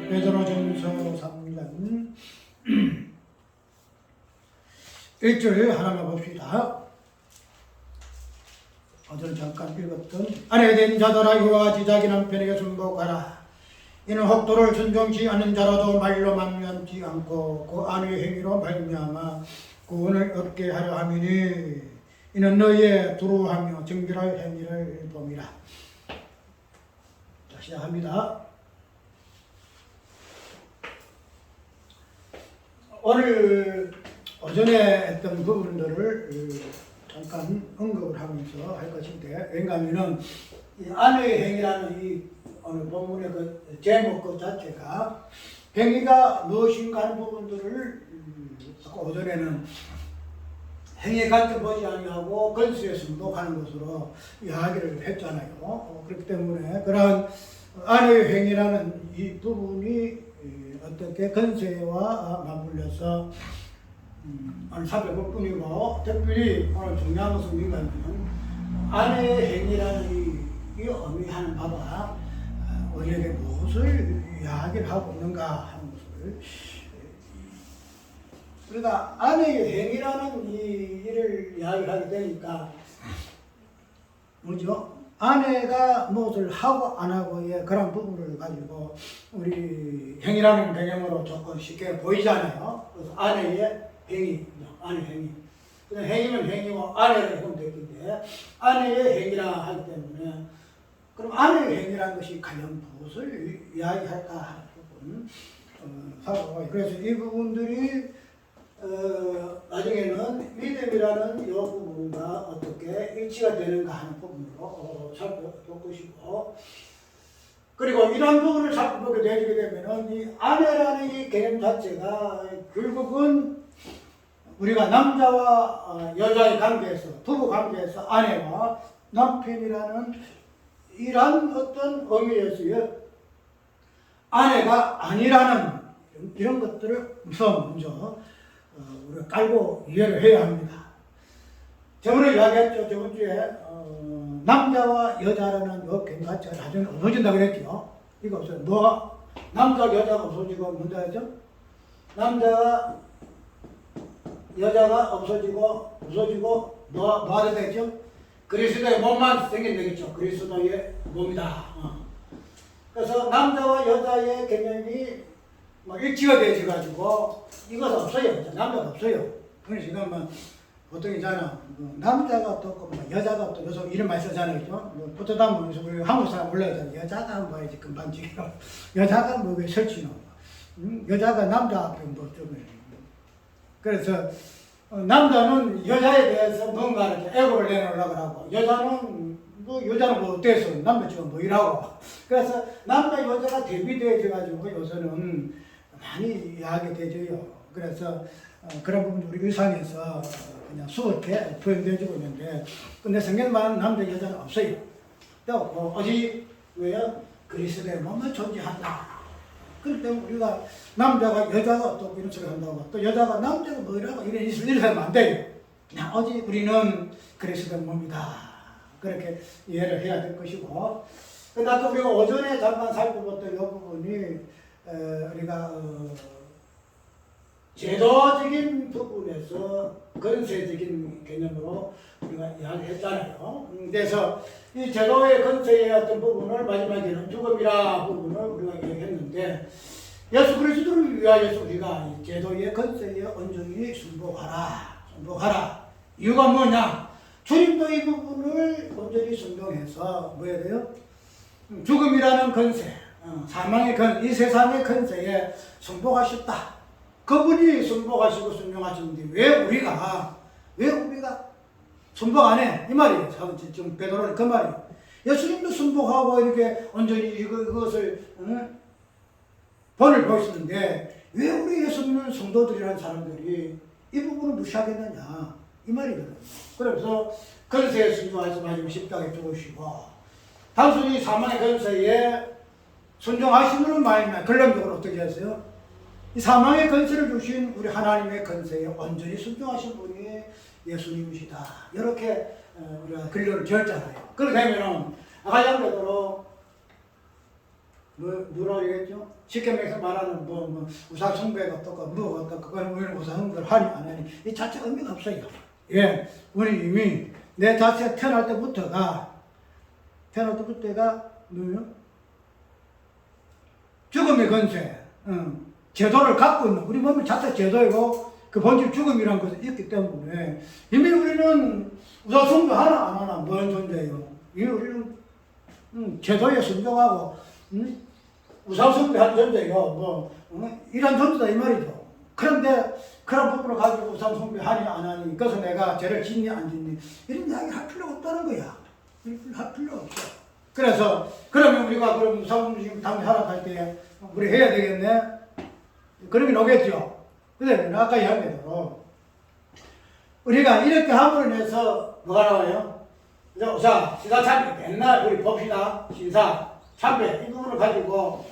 베드로전서 3장 1절 하나만 봅시다. 어제는 잠깐 읽었던 아내된 자들아 이와 지자기 남편에게 순복하라. 이는 혹도를 순종치 않는 자라도 말로 만면치 않고 그 안의 행위로 말미암아 구원을 얻게 하려 함이니 이는 너희의 두루하며 정결할 행위를 봄이라. 자, 시작합니다. 오늘 오전에 했던 부분들을 잠깐 언급을 하면서 할 것인데, 왜냐하면 이 안의 행위라는 이 오늘 본문의 그 제목 그 자체가 행위가 무엇인가 하는 부분들을 오전에는 행위 같은 보지 아니하고 건수에 승복하는 것으로 이야기를 했잖아요. 그렇기 때문에 그러한 안의 행위라는 이 부분이 어떻게 건세와 맞물려서 오늘 살펴볼 뿐이고, 특별히 오늘 중요한 것은 뭐냐면 안의 행위라는 이 의미하는 바가 우리에게 무엇을 이야기를 하고 있는가 하는 것을, 그러니까 아내의 행위라는 이 일을 이야기하게 되니까 뭐죠? 아내가 무엇을 하고 안 하고의 그런 부분을 가지고 우리 행위라는 개념으로 조금 쉽게 보이잖아요. 그래서 아내의 행위, 아내 행위. 행위는 행위고 아내를 하면 되는데, 아내의 행위라 하기 때문에 그럼 아내의 행위라는 것이 과연 무엇을 이야기할까 하는 부분 하고, 그래서 이 부분들이 나중에는 믿음이라는 이 부분과 어떻게 일치가 되는가 하는 부분으로 살펴볼 것이고, 그리고 이런 부분을 살펴보게 되게 되면은 이 아내라는 이 개념 자체가 결국은 우리가 남자와 여자의 관계에서, 부부 관계에서 아내와 남편이라는 이런 어떤 의미에서의 아내가 아니라는 이런 것들을 우선 먼저 우리가 깔고 이해를 해야 합니다. 저번에 이야기했죠. 저번 주에 남자와 여자라는 요 개념자체가 나중에 없어진다 그랬죠. 이거 없어요. 뭐가 남자와 여자가 없어지고 뭔가 했죠? 남자가 여자가 없어지고 뭐가 되겠죠? 그리스도의 몸만 생긴다겠죠. 그리스도의 몸이다. 그래서 남자와 여자의 개념이 막 일치가 되어가지고 이것은 없어요. 남자가 없어요. 그래서 지금 뭐 보통 있잖아. 남자가 없고 여자가 없고 요즘 이런 말 쓰잖아요. 그죠? 보통 보면서 우리 한국 사람 올라가잖아요. 여자가 뭐야지 금반지기로. 여자가 뭐왜 설치노? 여자가 남자 앞에 뭐 좀. 그래서 남자는 여자에 대해서 뭔가 이렇게 애고를 내놓으려고 하고 여자는 뭐 어때서 남자처럼 뭐 이라고. 그래서 남자 여자가 대비되어 가지고 요새는 많이 이야기 되죠. 그래서 그런 부분 우리 의상에서 그냥 수없게 표현되어지고 있는데 근데 성경만 남자 여자는 없어요. 또 어디 왜요? 그리스도의 몸만 존재한다. 그렇기 때문에 우리가 남자가 여자가 또 이런 소리 한다고 또 여자가 남자가 뭐라고 이래 하면 안 돼요. 그냥 어디 우리는 그리스도의 몸이다. 그렇게 이해를 해야 될 것이고 근데 아까 우리가 오전에 잠깐 살펴봤던 이 부분이 우리가 제도적인 부분에서 건세적인 개념으로 우리가 이야기했잖아요. 그래서 이 제도의 건세의 어떤 부분을 마지막에는 죽음이라 부분을 우리가 이야기했는데 예수 그리스도를 위하여서 우리가 이 제도의 건세에 온전히 순복하라. 이유가 뭐냐? 주님도 이 부분을 온전히 순종해서 뭐 해야 돼요? 죽음이라는 건세, 사망의 이 세상의 건세에 순복하셨다. 그분이 순복하시고 순종하셨는데 왜 우리가 순복 안 해? 이 말이에요. 지금 베드로는 그 말이에요. 예수님도 순복하고 이렇게 온전히 이것을 본을 보시는데 왜 우리 예수님은 성도들이라는 사람들이 이 부분을 무시하겠느냐 이 말이거든요. 그래서 건세에 순종해서 마지막 십자가에 죽으시고 단순히 사망의 건세에 순종하심으로 말미암아 결론적으로 어떻게 했어요? 이 사망의 건세를 주신 우리 하나님의 건세에 온전히 순종하신 분이 예수님이시다. 이렇게 우리가 결론을 지었잖아요. 그렇게 되면은 아까 베드로 뭐라고 얘기했죠? 쉽게 말해서 말하는 우상 숭배가 어떻고 뭐가 어떻고 그건 우리는 우상 숭배를 하니 안 하니 이 자체 의미가 없어요. 예, 우리 이미 내 자체가 태어날 때부터가 뭐예요? 죽음의 건세, 제도를 갖고 있는 우리 몸이 자체 제도이고 그 본질 죽음이라는 것이 있기 때문에 이미 우리는 우상 숭배 하나 안 하나 뭔 존재예요? 이미 우리는 제도에 순종하고 우상 숭배하는 존재이고 이런 존재다 이 말이죠. 그런데 그런 부분을 가지고 우상 숭배하니 안 하니 그래서 내가 죄를 짓니 안 짓니 이런 이야기 할 필요가 없다는 거야. 할 필요가 없어. 그래서 그러면 우리가 그럼 우상 숭배 당연히 하락할 때 우리 해야 되겠네. 그러긴 오겠죠. 근데 아까 이야기한 대로 우리가 이렇게 함으로 인해서 뭐가 나와요? 자, 시사참배 맨날 우리 봅시다. 시사참배 이 부분을 가지고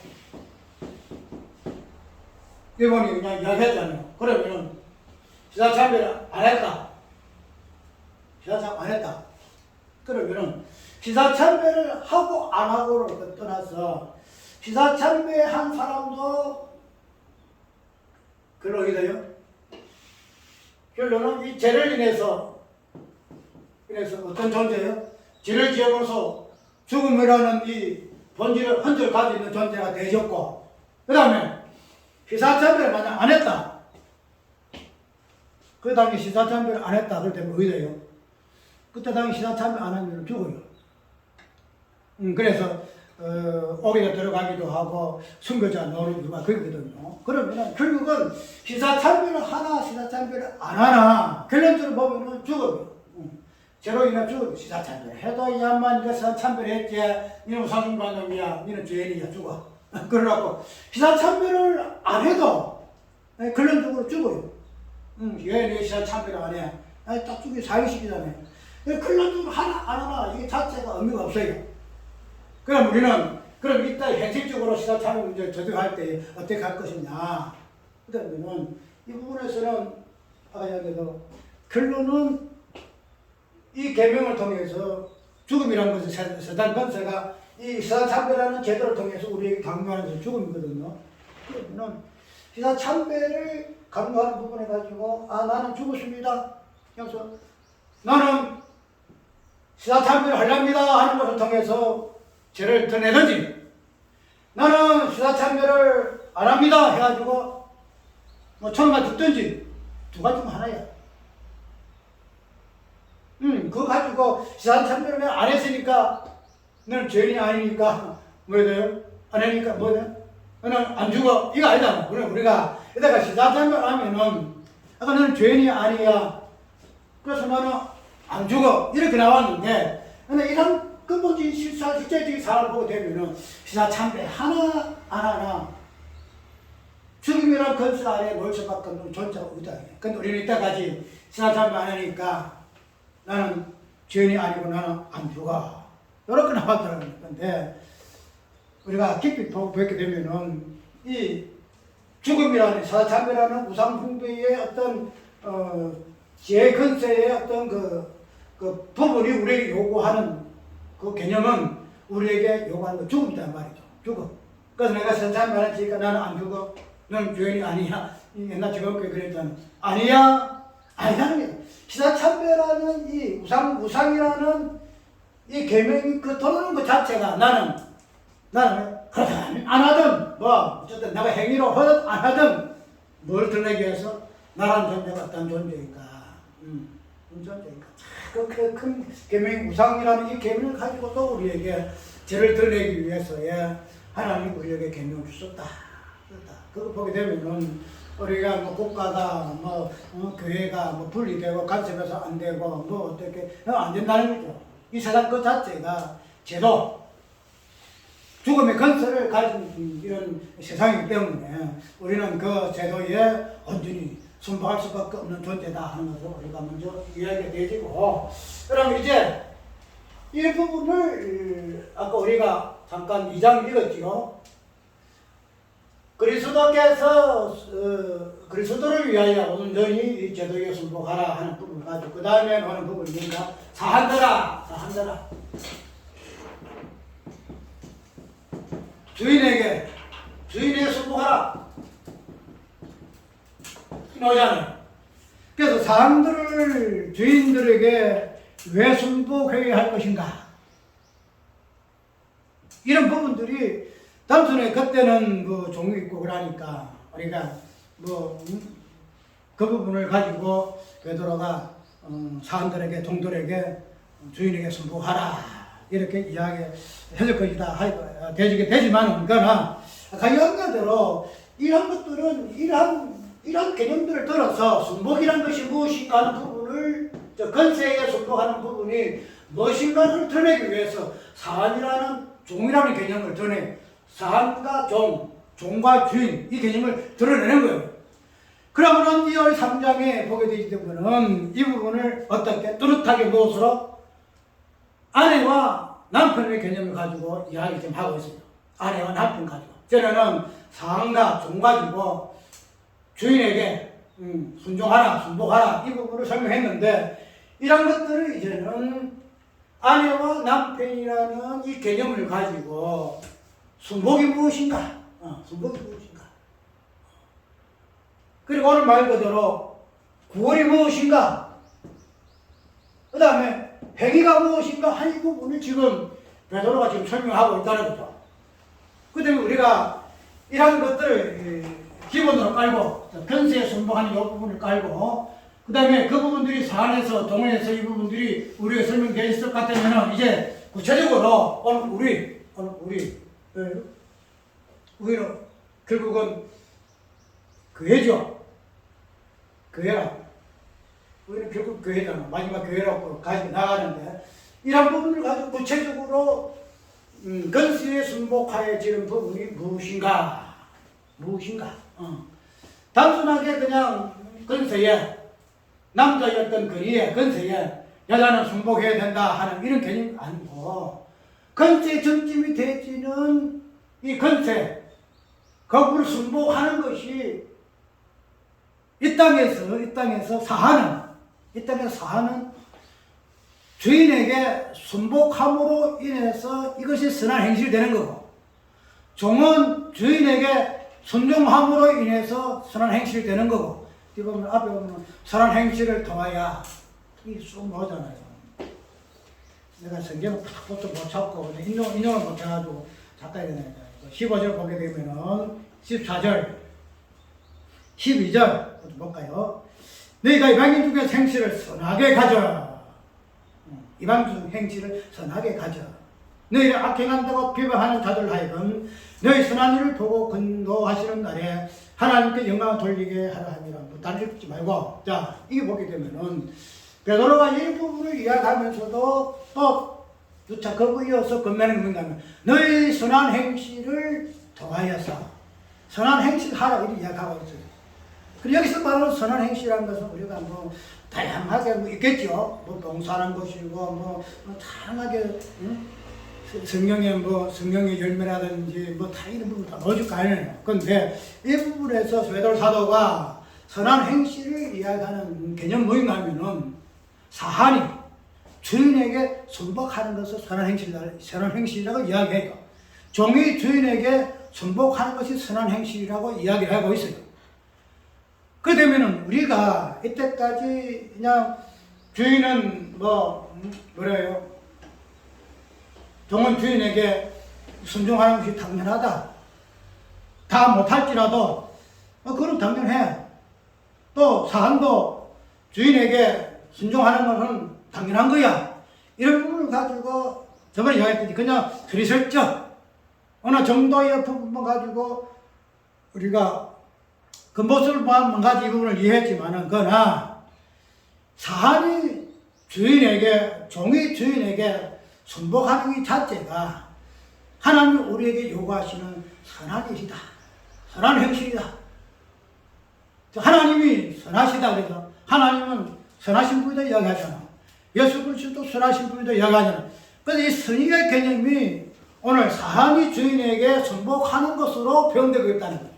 일본이 그냥 이야기했잖아요. 그러면 시사참배를 안 했다. 시사참배 안 했다. 그러면은 시사참배를 하고 안 하고를 떠나서 시사참배 한 사람도 결론이 돼요. 결론은 이 죄를 인해서 어떤 존재예요? 죄를 지어서 죽음이라는 이 본질을 흔적을 가지고 있는 존재가 되셨고 그 다음에 시사참배를 만약 안 했다. 그 당시 시사참배를 안 했다. 그럴 때는 어떻게 돼요? 그때 당시 시사참배 안 하면 죽어요. 그래서 오기가 들어가기도 하고 순교자 노릇이고 그러거든요. 그러면 결국은 시사참배를 하나 시사참배를 안 하나 결론적으로 보면은 죽어요. 죄로 인해 죽어요. 시사참배를 해도 이 양반 이거 시사참배를 했지 니는 우상숭배한 놈이야 니는 죄인이야 죽어. 그러라고 시사참배를 안 해도 결론적으로 죽어요. 왜 내 시사참배를 안 해? 딱 죽이 사유식이잖아요. 결론적으로 하나 안 하나 이게 자체가 의미가 없어요. 그럼 우리는 그럼 이따 현실적으로 시사참여 문제 조정할 때 어떻게 할 것이냐. 그러면은 이 부분에서는 아까 이야기해도 결론은 이 계명을 통해서 죽음이라는 것은 세상 권세가 이 시사참배라는 제도를 통해서 우리에게 강요하는 것은 죽음이거든요. 그러면은 시사참배를 강요하는 부분에 가지고 나는 죽었습니다. 그래서 나는 시사참배를 하렵니다 하는 것을 통해서 죄를 드내든지 나는 시사참배를 안 합니다 해가지고 뭐 천만 듣든지 두 가지 중 하나야. 그거 가지고 시사참배를 안 했으니까 너는 죄인이 아니니까 뭐 돼요? 안 하니까 뭐 돼? 너는 안 죽어. 이거 아니잖아. 우리가 이따가 시사참배를 하면은 아까 너는 죄인이 아니야. 그래서 나는 안 죽어. 이렇게 나왔는데 근데 이런 근본적인 실제적인 사람을 보게 되면은 시사참배 하나 안 하나 죽음이란 건설 아래에 놓일 수밖에 없는 존재가 없다. 근데 우리는 이때까지 시사참배 안 하니까 나는 죄인이 아니고 나는 안 죽어. 이렇게 나왔더라는 건데 우리가 깊이 보게 되면은 이 죽음이라는 시사참배라는 우상숭배의 어떤 제 근세의 어떤 그 부분이 우리에게 요구하는 그 개념은 우리에게 요구하는 거 죽음이란 말이죠. 죽음. 그래서 내가 시사참배 안 했으니까 나는 안 죽어. 너는 죄인이 아니야. 옛날 지금까지 그랬잖아. 아니야. 아니라는 게 시사참배라는 이 우상이라는 이 계명이 그 도는 것 자체가 나는 그렇다 안 하든 뭐 어쨌든 내가 행위로 하든 안 하든 뭘 드러내기 위해서 나라는 존재가 어떤 존재인가 존재인가 그 큰 계명 우상이라는 이 계명을 가지고 또 우리에게 죄를 드러내기 위해서의 하나님이 우리에게 계명을 주셨다. 그거 보게 되면은 우리가 뭐 국가가 뭐 교회가 뭐 분리되고 간섭해서 안 되고 뭐 어떻게 안 된다는 거죠. 이 세상 그 자체가 제도 죽음의 건설을 가진 이런 세상이기 때문에 우리는 그 제도에 온전히 순복할 수밖에 없는 존재다 하는 것을 우리가 먼저 이야기가 되지고 그럼 이제 이 부분을 아까 우리가 잠깐 2장 읽었지요. 그리스도께서 그리스도를 위하여 온전히 이 제도에 순복하라 하는 부분을 가지고 그 다음에 오는 부분이 뭔가 사한다라 주인에게 순복하라 나오잖아요. 그래서 사람들을 주인들에게 왜 순복해야 할 것인가 이런 부분들이 단순히 그때는 그 종이 있고 그러니까 우리가 뭐 그 부분을 가지고 베드로가 사람들에게 종들에게 주인에게 순복하라 이렇게 이야기해줄 것이다 되지게 되지만 그러나 가이한 대로 이런 것들은 이런 개념들을 들어서 순복이란 것이 무엇인가 하는 부분을 건세에 순복하는 부분이 무엇인가를 드러내기 위해서 사안이라는 종이라는 개념을 드러내 사안과 종과 주인 이 개념을 드러내는 거예요. 그러면 이 3장에 보게 되기 때문에 이 부분을 어떻게 뚜렷하게 무엇으로 아내와 남편의 개념을 가지고 이야기 좀 하고 있습니다. 아내와 남편 가지고 저는 사안과 종 가지고 주인에게 순종하라 순복하라 이 부분을 설명했는데 이런 것들을 이제는 아내와 남편이라는 이 개념을 가지고 순복이 무엇인가? 순복이 무엇인가? 그리고 오늘 말 그대로 구원이 무엇인가? 그 다음에 행위가 무엇인가? 한 이 부분을 지금 베드로가 지금 설명하고 있다는 거죠. 그 다음에 우리가 이런 것들을 기본으로 깔고 편세에 순복하는 이 부분을 깔고 그 다음에 그 부분들이 사안에서 동원해서 이 부분들이 우리가 설명되어 있을 것 같으면 이제 구체적으로 오늘 우리는 결국은 교회죠. 교회라. 우리는 결국 교회잖아. 마지막 교회라고 가지고 나가는데 이런 부분을 가지고 구체적으로 건수에 순복하여지는 부분이 무엇인가? 단순하게 그냥 건세에 남자였던 거리에 건세에 여자는 순복해야 된다 하는 이런 개념이 아니고 건세 정점이 되지는 이 건세, 거부를 순복하는 것이 이 땅에서 사하는 주인에게 순복함으로 인해서 이것이 선한 행실이 되는 거고, 종은 주인에게 순종함으로 인해서 선한 행실이 되는 거고, 이 보면 앞에 보면 선한 행실을 통하여 이 쑥 나오잖아요. 내가 성경을 탁부터 못 찾고 인용을 못 해가지고 잠깐 이러네. 15절 보게 되면은 14절, 12절 볼까요? 너희가 이방인 중에 행실을 선하게 가져. 이방인 행실을 선하게 가져. 너희를 악행한다고 비방하는 자들 하여금 너희 선한 일을 보고 근노하시는 날에 하나님께 영광을 돌리게 하라 함이라. 다른 줄 듣지 말고. 자, 이게 보게 되면은 베드로가 이 부분을 이야기하면서도 또 누차 거부 이어서 건면을 묻는다면 너희 선한 행실을 통하여서 선한 행실 하라 이렇게 이야기하고 있어요. 그리고 여기서 말하는 선한 행실이라는 것은 우리가 뭐 다양하게 뭐 있겠죠. 뭐 봉사하는 것이고 뭐 다양하게 성경의 열매라든지 뭐 다 이런 부분 다 넣어줄 거 아니에요. 그런데 이 부분에서 베드로 사도가 선한 행실을 이야기하는 개념 뭐인가 하면은 사한이 주인에게 순복하는 것을 선한 행실이라고 이야기해요. 종이 주인에게 순복하는 것이 선한 행실이라고 이야기를 하고 있어요. 그러면은 우리가 이때까지 그냥 주인은 뭐래요? 종은 주인에게 순종하는 것이 당연하다. 다 못할지라도 그건 당연해. 또 사한도 주인에게 순종하는 것은 당연한 거야. 이런 부분을 가지고 저번에 이야기했더니 그냥 그리슬쩍 어느 정도의 부분만 가지고 우리가 그 모습만 한 가지 이 부분을 이해했지만은 그러나 사한이 종이 주인에게 순복하는 이 자체가 하나님이 우리에게 요구하시는 선한 일이다. 선한 행실이다. 하나님이 선하시다 그래서 하나님은 선하신 분이다 이야기하잖아. 예수 그리스도도 선하신 분이다 이야기하잖아. 그래서 이 선의의 개념이 오늘 사한이 주인에게 순복하는 것으로 표현되고 있다는 거예요.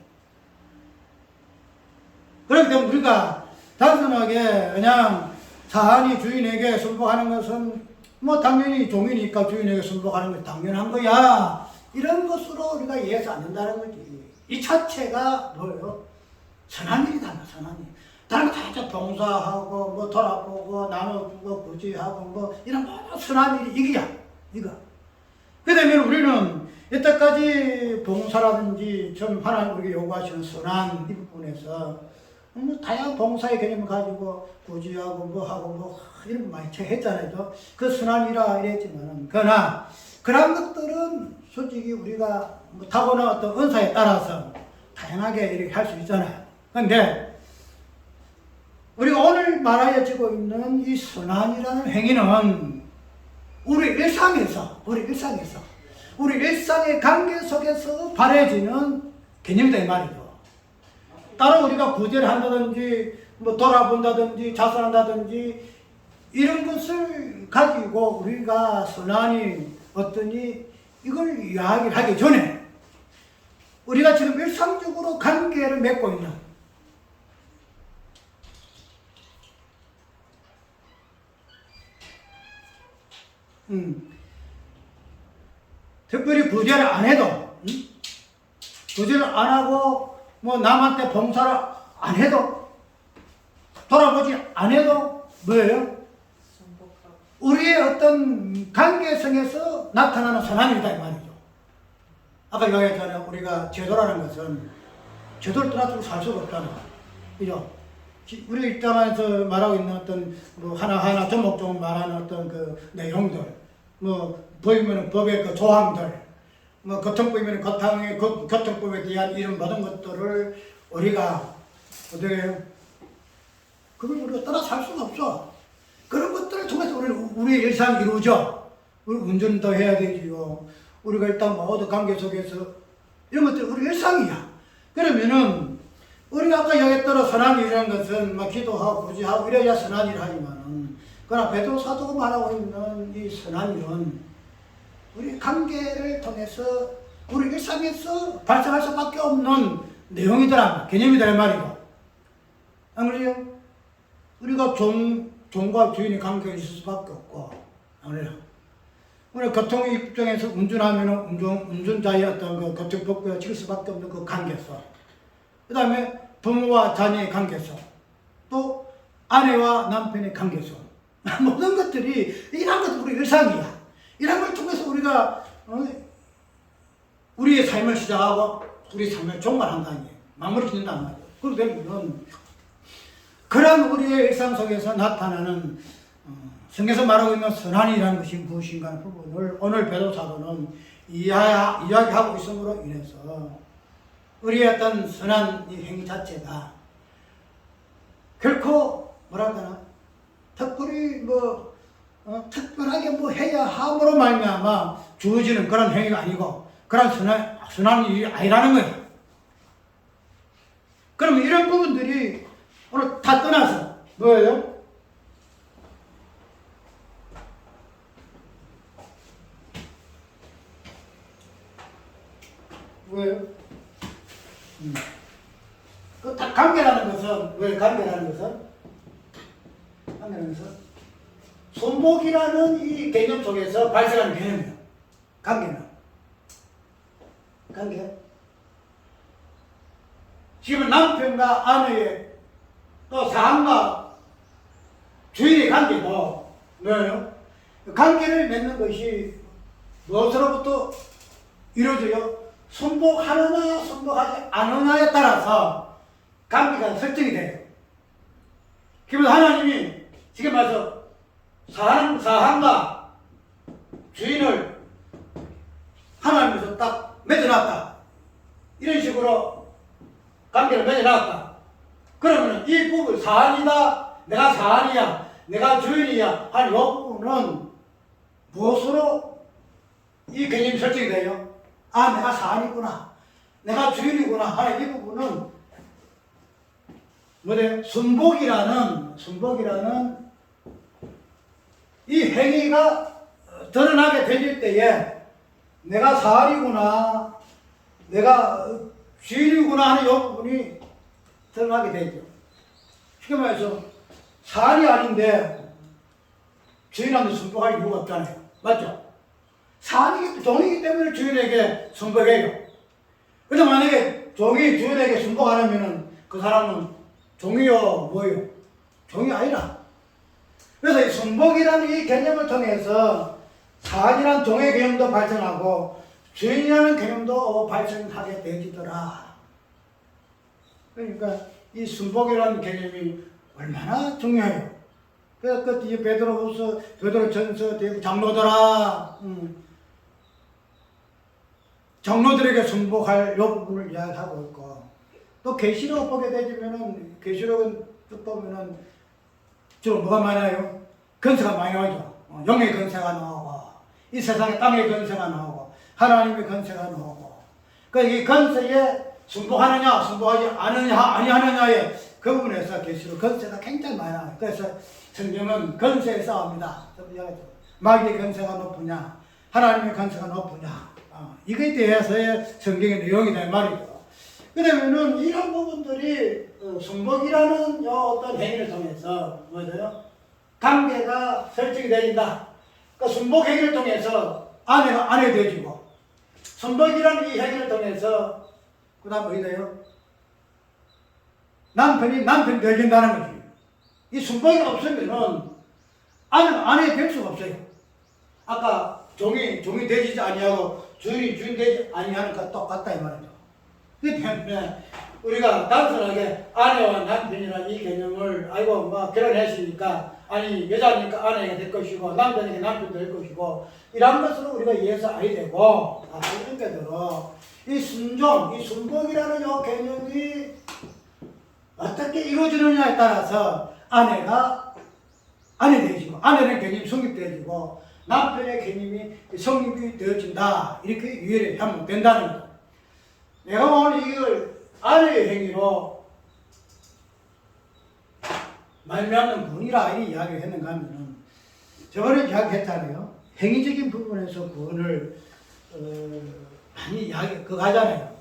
그렇기 때문에 우리가 단순하게 그냥 사한이 주인에게 순복하는 것은 뭐 당연히 종이니까 주인에게 순복하는 것이 당연한 거야. 이런 것으로 우리가 이해해서 안 된다는 거지. 이 자체가 뭐예요? 선한 일이다, 선한 일. 다른 거 다 봉사하고, 뭐 돌아보고, 나눠주고, 구제하고, 뭐 이런 모든 선한 일이 이거야, 이거. 그러면 우리는 이때까지 봉사라든지 좀 하나님 우리에게 요구하시는 선한 이 부분에서 다양한 봉사의 개념을 가지고 구제하고 뭐하고 뭐 이런 거 많이 했잖아요. 그 선한이라 이랬지만은 그러나 그런 것들은 솔직히 우리가 뭐 타고난 어떤 은사에 따라서 다양하게 이렇게 할 수 있잖아요. 그런데 우리가 오늘 말하여지고 있는 이 선한이라는 행위는 우리 일상에서 우리 일상의 관계 속에서 발해지는 개념이다 이 말이죠. 따로 우리가 구제를 한다든지 뭐 돌아본다든지 자선한다든지 이런 것을 가지고 우리가 선한이 어떠니 이걸 이야기를 하기 전에 우리가 지금 일상적으로 관계를 맺고 있는 특별히 구제를 안 해도 구제를 안 하고 뭐 남한테 봉사를 안 해도 돌아보지 안 해도 뭐예요? 우리의 어떤 관계성에서 나타나는 선함이다 이 말이죠. 아까 이야기했잖아요. 우리가 제도라는 것은 제도를 떠나서 살 수가 없잖아. 그죠? 우리 입장에서 말하고 있는 어떤 뭐 하나하나 조목조목 말하는 어떤 그 내용들, 뭐 보이면은 법의 그 조항들, 뭐 교통법이면 교통법에 대한 이런 모든 것들을 우리가 어떻게 그걸 우리가 따라 살 수가 없어. 그런 것들을 통해서 우리의 일상이 이루어져. 우리 운전도 해야 되지요. 우리가 일단 모든 관계 속에서 이런 것들이 우리 일상이야. 그러면은 우리가 아까 이야기했던 선한 일이라는 것은 막 기도하고 구제하고 이래야 선한 일을 하지만은 그러나 베드로 사도가 말하고 있는 이 선한 일은 우리 관계를 통해서 우리 일상에서 발생할 수밖에 없는 내용이더라, 개념이더라 말이고. 안 그래요? 우리가 종과 주인의 관계가 있을 수밖에 없고, 안 그래요? 우리 교통 입장에서 운전하면 운전자의 어떤 그 교통법규가 지킬 수밖에 없는 그 관계서, 그 다음에 부모와 자녀의 관계서, 또 아내와 남편의 관계서, 모든 것들이 이런 것도 우리 일상이야. 이런 걸 통해서 우리가 우리의 삶을 시작하고 우리 삶을 종말한다는 게 마무리 짓는단 말이에요. 그렇게 되면 그런 우리의 일상 속에서 나타나는 성경에서 말하고 있는 선한이라는 것이 무엇인가 하는 부분을 오늘 배도사도는 이야기하고 있음으로 인해서 우리의 어떤 선한 이 행위 자체가 결코 뭐랄까나 특별히 특별하게 해야 함으로 말미암아 주어지는 그런 행위가 아니고 그런 선한 일이 아니라는 거예요. 그럼 이런 부분들이 오늘 다 떠나서 뭐예요? 왜요? 그 관계라는 것은, 왜 관계라는 것은? 관계라는 것은 손목이라는 이 개념 속에서 발생하는 개념이에요. 관계는. 관계. 지금 남편과 아내의 또 사람과 주인의 관계도 뭐예요? 관계를 맺는 것이 무엇으로부터 이루어져요? 순복하느냐 순복하지 않느냐에 따라서 관계가 설정이 돼요. 그래서 하나님이 지금 말해서 사람과 주인을 하나님께서 딱 맺어놨다. 이런 식으로 관계를 맺어놨다. 그러면 이 부분 사안이다, 내가 사안이야, 내가 주인이야 하는 이 부분은 무엇으로 이 개념이 설정이 돼요? 아, 내가 사안이구나, 내가 주인이구나 하는 이 부분은 뭐래요? 순복이라는 이 행위가 드러나게 되질 때에 내가 사안이구나, 내가 주인이구나 하는 이 부분이 드러나게 되죠. 쉽게 말해서 사안이 아닌데 주인한테 순복할 이유가 없잖아요. 맞죠? 사안이기 종이기 때문에 주인에게 순복해요. 그래서 만약에 종이 주인에게 순복 안 하면은 그 사람은 종이요 뭐요? 종이 아니라. 그래서 이 순복이라는 이 개념을 통해서 사안이라는 종의 개념도 발생하고 주인이라는 개념도 발생하게 되지더라. 그러니까 이 순복이라는 개념이 얼마나 중요해요. 그래서 그 베드로전서 장로들아, 장로들에게 순복할 이 부분을 이야기하고 있고, 또 계시록 보게 되면은 계시록은 쭉 보면은 주로 뭐가 많아요? 건세가 많이 나오죠. 영의 건세가 나오고, 이 세상에 땅의 건세가 나오고, 하나님의 건세가 나오고, 그러니까 이 건세에 순복하느냐, 순복하지 아니하느냐의 그 부분에서 계시록 건세가 굉장히 많이 나와요. 그래서 성경은 건세의 싸움이다. 마귀의 건세가 높으냐, 하나님의 건세가 높으냐, 이거에 대해서의 성경의 내용이다 말이죠. 그러면은 이런 부분들이 순복이라는 어떤 행위를 통해서 뭐예요? 관계가 설정이 되진다. 그러니까 순복 행위를 통해서 아내가 아내 되어지고, 순복이라는 이 행위를 통해서 그 다음 어디 돼요? 남편이 남편 되어진다는 거지. 이 순복이 없으면은 아내가 될 수가 없어요. 아까 종이 되지 아니하고 주인이 주인 되지 아니하는 것 똑같다 이 말이죠. 그 때문에 우리가 단순하게 아내와 남편이라는 이 개념을 결혼했으니까 여자니까 아내가 될 것이고 남자니까 남편이 될 것이고 이런 것으로 우리가 이해해서 아야 되고, 이런 게들어 이 순종, 이 순복이라는 이 개념이 어떻게 이루어지느냐에 따라서 아내가 아내 되어지고, 아내는 개념이 성립되어지고, 남편의 개념이 성립이 되어진다. 이렇게 이해를 하면 된다는 거죠. 내가 오늘 이걸 아내의 행위로 말미암는 분이라 이 이야기를 했는가 하면은 저번에 이야기했잖아요. 행위적인 부분에서 구원을 많이 이야기 하잖아요.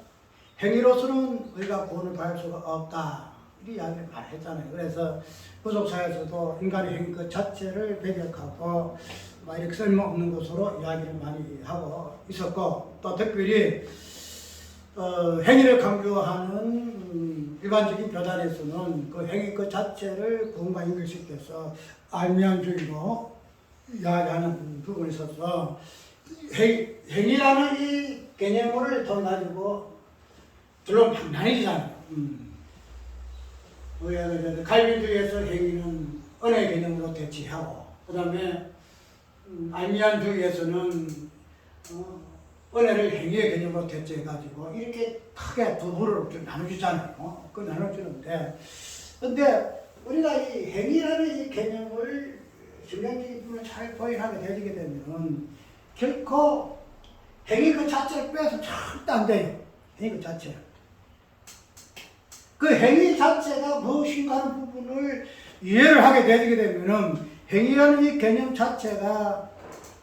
행위로서는 우리가 구원을 받을 수가 없다. 이 이야기를 많이 했잖아요. 그래서 구속사에서도 인간의 행위 그 자체를 배격하고 이렇게 쓸모없는 것으로 이야기를 많이 하고 있었고, 또 특별히 행위를 강조하는 일반적인 교단에서는 그 행위 그 자체를 구원과 연결시켜서 알미안주의로 이야기하는 부분이 있어서 행위라는 이 개념을 더 가지고 둘로 나뉘잖아요. 칼빈주의에서 행위는 은혜 개념으로 대치하고, 그 다음에 알미안주의에서는 은혜를 행위의 개념으로 대체해가지고 이렇게 크게 두 부로 나눠주잖아요. 그 나눠주는데, 근데 우리가 이 행위라는 이 개념을 성경적인 부분을 잘 보완하게 되게 되면 결코 행위 그 자체를 빼서 절대 안 돼요. 행위 그 자체. 그 행위 자체가 무엇인가 하는 부분을 이해를 하게 되게 되면은 행위라는 이 개념 자체가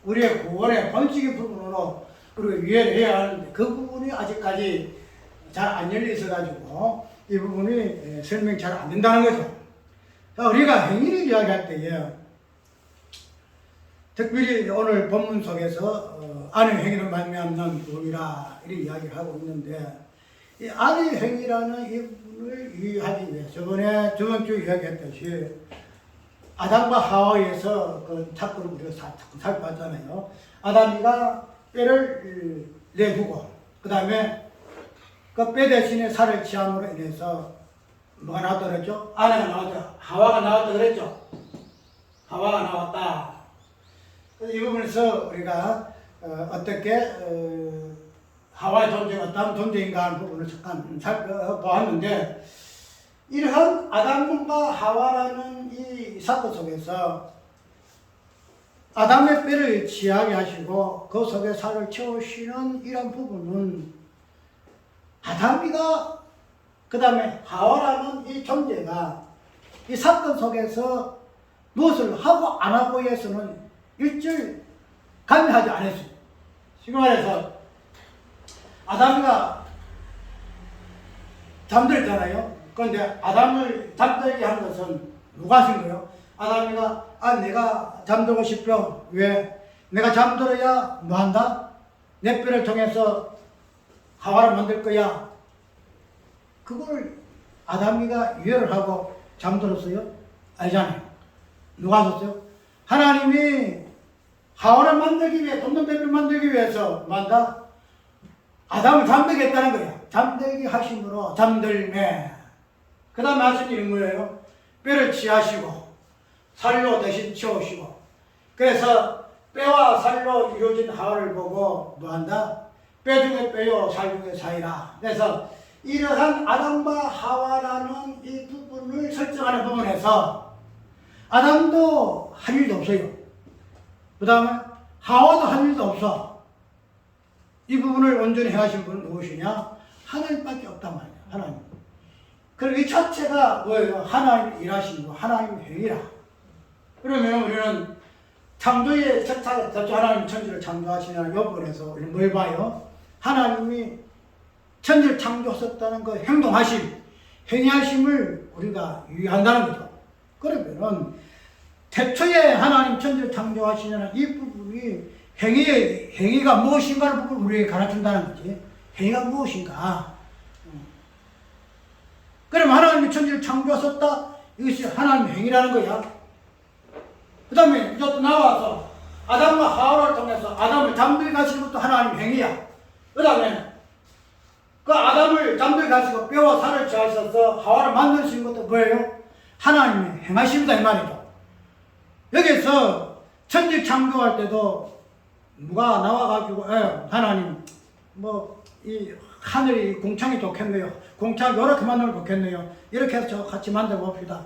우리의 구원의 본질적인 부분으로 우리가 이해를 해야 하는데, 그 부분이 아직까지 잘 안 열려 있어가지고 이 부분이 설명이 잘 안 된다는 거죠. 자, 우리가 행위를 이야기할 때에 특별히 오늘 본문 속에서 안의 행위를 말미암는 구원이라 이렇게 이야기를 하고 있는데, 이 안의 행위라는 이 부분을 이해하기 위해 저번 주에 이야기했듯이 아담과 하와에서 그 착구를 우리가 살펴봤잖아요. 아담이가 뼈를 내주고, 그 다음에 그 뼈 대신에 살을 취함으로 인해서 뭐가 나왔다 그랬죠? 아내가 나왔죠. 하와가 나왔다 그랬죠? 하와가 나왔다. 이 부분에서 우리가 어떻게 하와의 존재가 어떤 존재인가 하는 부분을 잠깐 살펴보았는데, 이러한 아담과 하와라는 이 사건 속에서 아담의 뼈를 취하게 하시고 그 속에 살을 채우시는 이런 부분은 아담이가 그 다음에 하와라는 이 존재가 이 사건 속에서 무엇을 하고 안 하고에서는 일절 관여하지 않았어요. 지금 말해서 아담이가 잠들었잖아요. 그런데 아담을 잠들게 한 것은 누가 하신 거예요? 아담이가 내가 잠들고 싶어. 왜? 내가 잠들어야 뭐 한다? 내 뼈를 통해서 하와를 만들 거야. 그걸 아담이가 이해를 하고 잠들었어요? 아니잖아요. 누가 하셨어요? 하나님이 하와를 만들기 위해, 돕는 뼈를 만들기 위해서 뭐 한다? 아담을 잠들게 했다는 거야. 잠들게 하심으로 잠들매. 그 다음에 하신 일은 뭐예요? 뼈를 취하시고 살로 대신 채우시고, 그래서 뼈와 살로 이루어진 하와를 보고 뭐 한다? 뼈 중에 뼈요 살 중에 살이라. 그래서 이러한 아담과 하와라는 이 부분을 설정하는 부분에서 아담도 할 일도 없어요. 그 다음에 하와도 할 일도 없어. 이 부분을 온전히 해하신 분은 누구시냐? 하나님밖에 없단 말이에요. 하나님. 그리고 이 자체가 뭐예요? 하나님이 일하시고 하나님의 행위라. 그러면 우리는 창조의 첫차 하나님 천지를 창조하시는 이 부분에서 우리는 뭘 봐요? 하나님이 천지를 창조하셨다는 그 행동하심, 행위하심을 우리가 유의한다는 거죠. 그러면은 태초에 하나님 천지를 창조하시는 이 부분이 행위가 무엇인가 하는 부분을 우리에게 가르쳐준다는 거지. 행위가 무엇인가. 그럼 하나님이 천지를 창조하셨다? 이것이 하나님의 행위라는 거야. 그 다음에 이제 또 나와서 아담과 하와를 통해서 아담을 잠들게 하시는 것도 하나님의 행위야. 그 다음에 그 아담을 잠들게 하시고 뼈와 살을 취하셔서 하와를 만드시는 것도 뭐예요? 하나님의 행하심이다 이 말이죠. 여기서 천지 창조할 때도 누가 나와가지고 하나님 이 하늘이 공창이 좋겠네요. 공창 이렇게 만들면 좋겠네요. 이렇게 해서 같이 만들어 봅시다.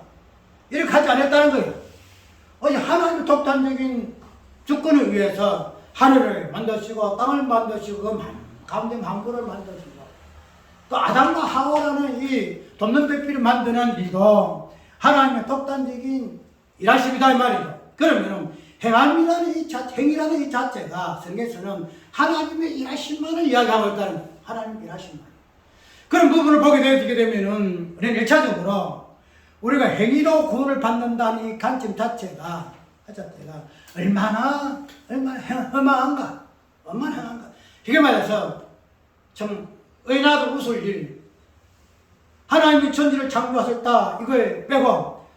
이렇게 하지 않았다는 거예요. 하나님의 독단적인 주권을 위해서 하늘을 만드시고 땅을 만드시고 가운데 만물을 만드시고 또 아담과 하와라는 이 돕는 배필을 만드는 일도 하나님의 독단적인 일하심이다 이 말이죠. 그러면 행함이라는 행위라는 이 자체가 성경에서는 하나님의 일하심만을 이야기하고 있다는 거예요. 하나님의 일하심만. 그런 부분을 보게 되게 되면은, 우리는 1차적으로 우리가 행위로 구원을 받는다는 이 관점 자체가, 얼마나 허망한가. 얼마나 허망한가. 이게 말해서, 참, 의나도 웃을 일. 하나님이 천지를 창조하셨다. 이걸 빼고,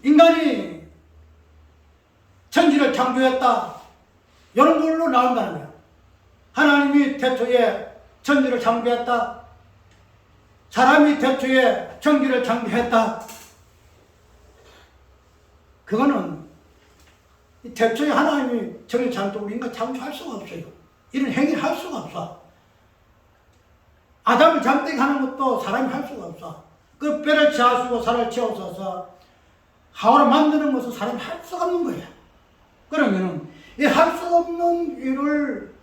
인간이 천지를 창조했다. 이런 걸로 나온다는 거야. 하나님이 태초에 천지를 창조했다. 사람이 태초에 천지를 창조했다. 그거는 태초에 하나님이 천지를 창조하고 인간 창조할 수가 없어요. 이런 행위를 할 수가 없어. 아담을 잠들게 하는 것도 사람이 할 수가 없어. 그 뼈를 치하시고 살을 치워서 하와를 만드는 것은 사람이 할 수가 없는 거야. 그러면은 이 할 수 없는 일을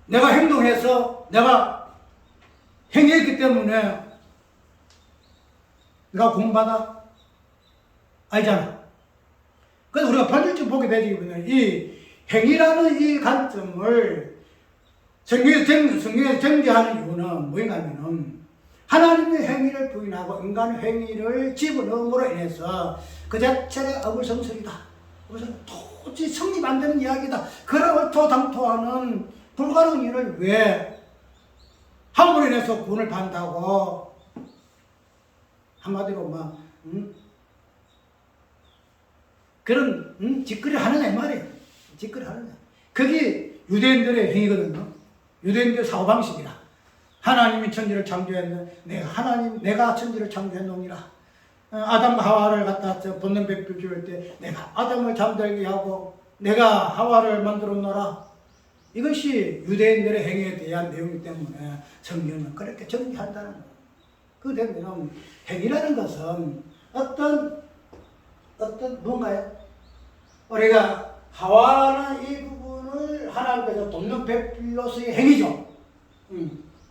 내가 행동해서 내가 행했기 때문에 내가 공부받아? 아니잖아. 그래서 우리가 본질적으로 보게 되면 이 행위라는 이 관점을 성경에서 정죄하는 이유는 뭐냐면은 하나님의 행위를 부인하고 인간의 행위를 집어넣음으로 인해서 그 자체가 어불성설이다. 도저히 성립 안 되는 이야기다. 그런 얼토당토하는 불가능한 일을 왜 함으로 인해서 구원을 받는다고 한마디로 막 그런 짓거리 하느냐 이 말이에요. 짓거리 하느냐. 그게 유대인들의 행위거든요. 유대인들의 사고방식이라. 하나님이 천지를 창조했는데 내가 천지를 창조했노니라. 아담과 하와를 갖다 본능 배필 지을 때 내가 아담을 잠들게 하고 내가 하와를 만들어 놓아라. 이것이 유대인들의 행위에 대한 내용이기 때문에 성경은 그렇게 정리한다는 거예요. 그 되면 행위라는 것은 어떤 뭔가요? 우리가 하와라는 이 부분을 하나님께서 돕는 배필로서의 행위죠.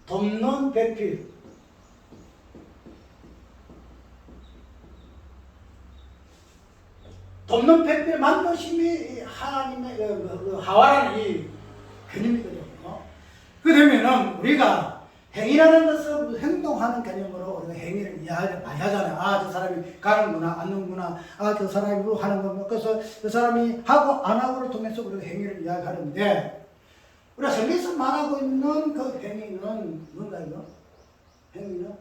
돕는 배필. 돕는 배필 만드심이 하나님의 하와라는 이 개념이거든요. 그 되면은 우리가 행위라는 것은 행동하는 개념으로 우리가 행위를 이해하지 많이 하잖아요. 아, 저 사람이 가는구나, 앉는구나. 아, 저 사람이 뭐 하는구나. 그래서 그 사람이 하고 안 하고를 통해서 우리가 행위를 이야기하는데 우리가 성경에서 말하고 있는 그 행위는 뭔가요? 행위는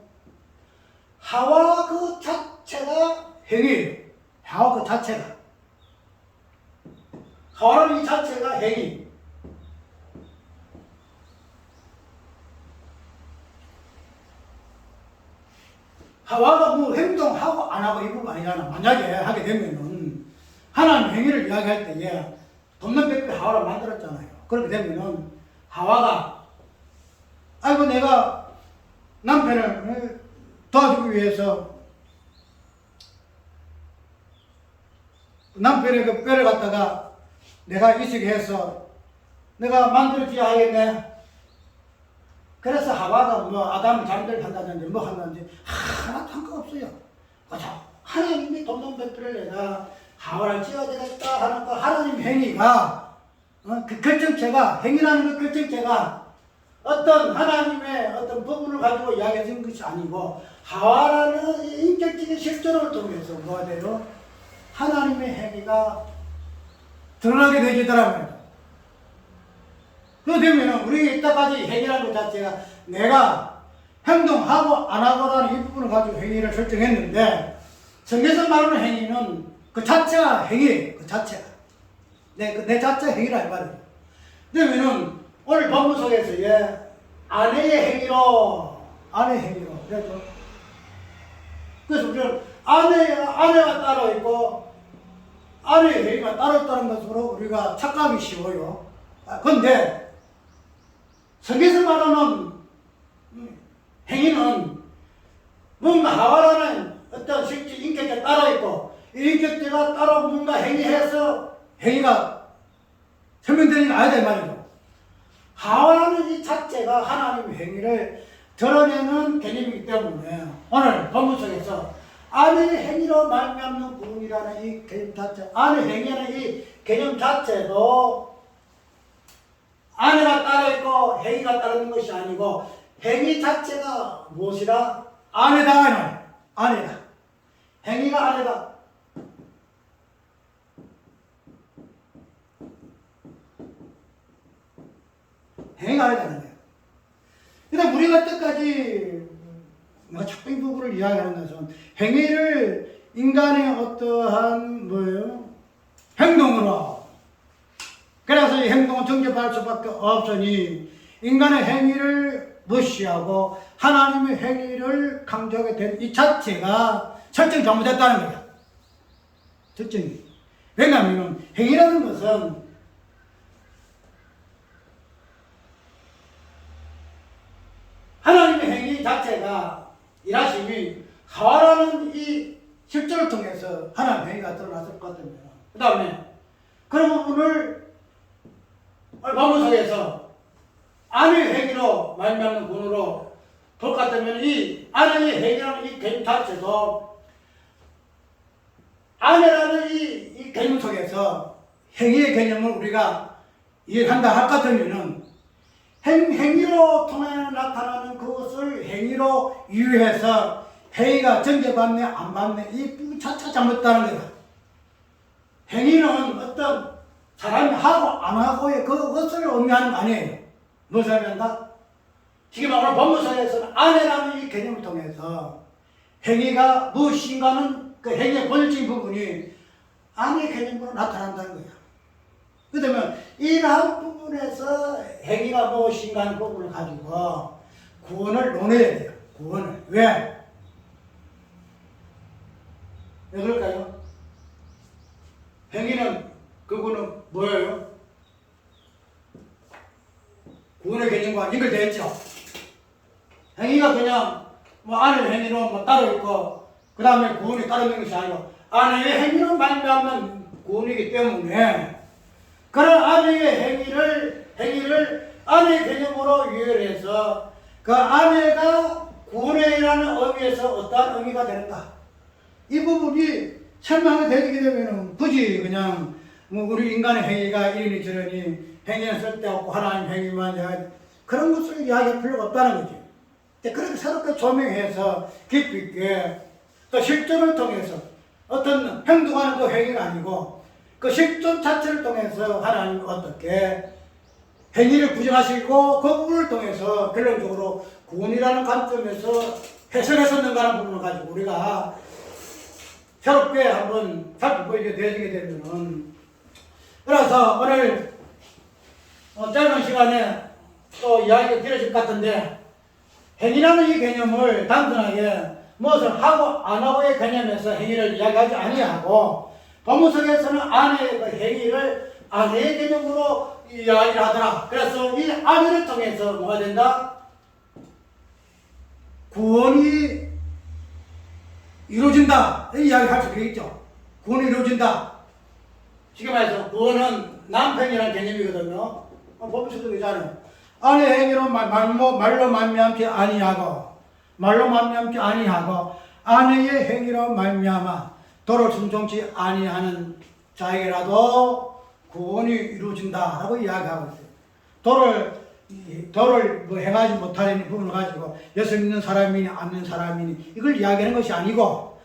하와 그 자체가 행위예요. 하와 그 자체가. 하와는 이 자체가 행위. 하와가 뭐 행동하고 안 하고 이 부분 아니잖아. 만약에 하게 되면은 하나님 행위를 이야기할 때에 돕는 배필 하와를 만들었잖아요. 그렇게 되면은 하와가 아이고 내가 남편을 도와주기 위해서 남편의 그 뼈를 갖다가 내가 이식해서 내가 만들어줘야 하겠네. 그래서 하와가 뭐 아담을 잠들게 한다든지 뭐 한다든지 하나도 상관없어요. 그죠? 하나님이 돕는 배필을 내가 하와를 지어야 되겠다 하는 그 하나님 행위가 그 결정체가 행위라는 그 결정체가 어떤 하나님의 어떤 부분을 가지고 이야기하는 것이 아니고 하와라는 인격적인 실존을 통해서 뭐가 돼요? 하나님의 행위가 드러나게 되더라고요. 그렇게 되면 우리 이때까지 행위라는 것 자체가 내가 행동하고 안 하고라는 이 부분을 가지고 행위를 설정했는데 성경에서 말하는 행위는 그 자체가 행위, 그 자체가 내 자체 행위라 이 말이에요. 그러면은 오늘 본문 속에서의 아내의 행위로 그렇죠? 그래서 우리는 아내가 따로 있고 아내의 행위가 따로 있다는 것으로 우리가 착각하기 쉬워요. 그런데 성경에서 말하는 행위는 뭔가 하와라는 어떤 실제 인격체가 따로 있고 이 인격체가 따로 뭔가 행위해서 행위가 설명되는 게 아니다 이 말이죠. 하와라는 이 자체가 하나님의 행위를 드러내는 개념이기 때문에 오늘 본문 속에서 아내의 행위로 말미암는 구원이라는 이 개념 자체, 아내 행위라는 이 개념 자체도 아내가 따르고 행위가 따르는 것이 아니고 행위 자체가 무엇이라? 아내다. 아내다. 행위가 아내다. 행위가 아니다는 거예요. 그다음 우리가 끝까지 첫 부분을 이야기하는 것은 행위를 인간의 어떠한 뭐예요? 행동으로. 그래서 이 행동은 정죄받을 수밖에 없으니 인간의 행위를 무시하고 하나님의 행위를 강조하게 된 이 자체가 설정이 잘못됐다는 거야. 설정이. 왜냐하면 행위라는 것은 하나님의 행위 자체가 일하심이 하와라는 이 실제를 통해서 하나님의 행위가 드러났을 것 같습니다. 그 다음에 그런 부분을 본문속에서 아내의 행위로 말미암는 군으로 볼 것 같으면 이 아내의 행위라는 이 개념 자체도 아내라는 이 개념 속에서 행위의 개념을 우리가 이해한다 할 것 같으면은 행위로 통해 나타나는 그것을 행위로 이유해서 행위가 정죄받네 안 받네 이 부분 자체가 잘못됐다는 거다. 행위는 어떤 사람이 하고 안 하고의 그것을 의미하는 거 아니에요. 무엇을 의미한다? 지금 오늘 본문서에서는 아내라는 이 개념을 통해서 행위가 무엇인가는 그 행위의 본질적인 부분이 아내의 개념으로 나타난다는 거야. 그러면 이러한 부분에서 행위가 무엇인가 하는 부분을 가지고 구원을 논해야 돼요. 구원을. 왜? 왜 그럴까요? 행위는 그거는 뭐예요? 구원의 개념과 연결되어 있죠. 행위가 그냥 뭐 아내의 행위로 뭐 따로 있고 그 다음에 구원이 따로 있는 것이 아니고 아내의 행위로 말미암는 구원이기 때문에 그런 아내의 행위를 아내의 개념으로 유혈해서 그 아내가 구원이라는 의미에서 어떠한 의미가 되는가 이 부분이 설명이 되게 되면 굳이 그냥 뭐 우리 인간의 행위가 이러니 저러니 행위는 쓸데없고 하나님 행위만 그런 것을 이야기할 필요가 없다는 거지. 그렇게 새롭게 조명해서 깊이 있게 또 실존을 통해서 어떤 행동하는 그 행위가 아니고 그 실존 자체를 통해서 하나님이 어떻게 행위를 부정하시고 그 부분을 통해서 결론적으로 구원이라는 관점에서 해석했었는가 하는 부분을 가지고 우리가 새롭게 한번 살펴보게 되게 되면은 그래서 오늘 짧은 시간에 또 이야기가 길어질 것 같은데 행위라는 이 개념을 단순하게 무엇을 하고 안 하고의 개념에서 행위를 이야기하지 아니하고 본문속에서는 아내의 그 행위를 아내의 개념으로 이야기를 하더라. 그래서 이 아내를 통해서 뭐가 된다? 구원이 이루어진다. 이 이야기 할 수 있겠죠. 구원이 이루어진다. 지금 말해서 구원은 남편이라는 개념이거든요. 법에서도 그러잖아요. 아내의 행위로 말로 말미암지 아니하고 아내의 행위로 말미암아 도를 순종치 아니하는 자에게라도 구원이 이루어진다라고 이야기하고 있어요. 도를 뭐 행하지 못하는 부분을 가지고 예수 믿는 사람이니 안 믿는 사람이니 이걸 이야기하는 것이 아니고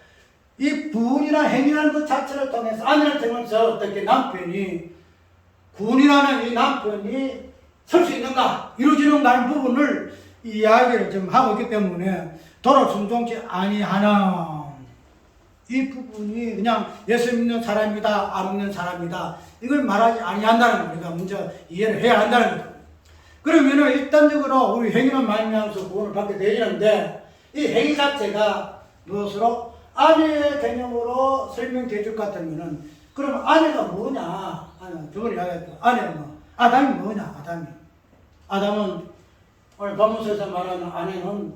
이 부분이나 행위라는 것 자체를 통해서 아내를 통해서 어떻게 남편이 구원이라는 이 남편이 설 수 있는가 이루어지는가 하는 부분을 이야기를 좀 하고 있기 때문에 도를 순종치 아니하는 이 부분이 그냥 예수 믿는 사람이다 안 믿는 사람이다 이걸 말하지 아니한다는 걸 우리가 먼저 이해를 해야 한다는 거예요. 그러면은 일단적으로 우리 행위는 말미암아서 구원을 받게 되는데 이 행위 자체가 무엇으로 아내의 개념으로 설명되어 줄 것 같으면은 그럼 아내가 뭐냐? 저번에 이야기했던 아내가 뭐? 아담이 뭐냐? 아담은 오늘 본문에서 말하는 아내는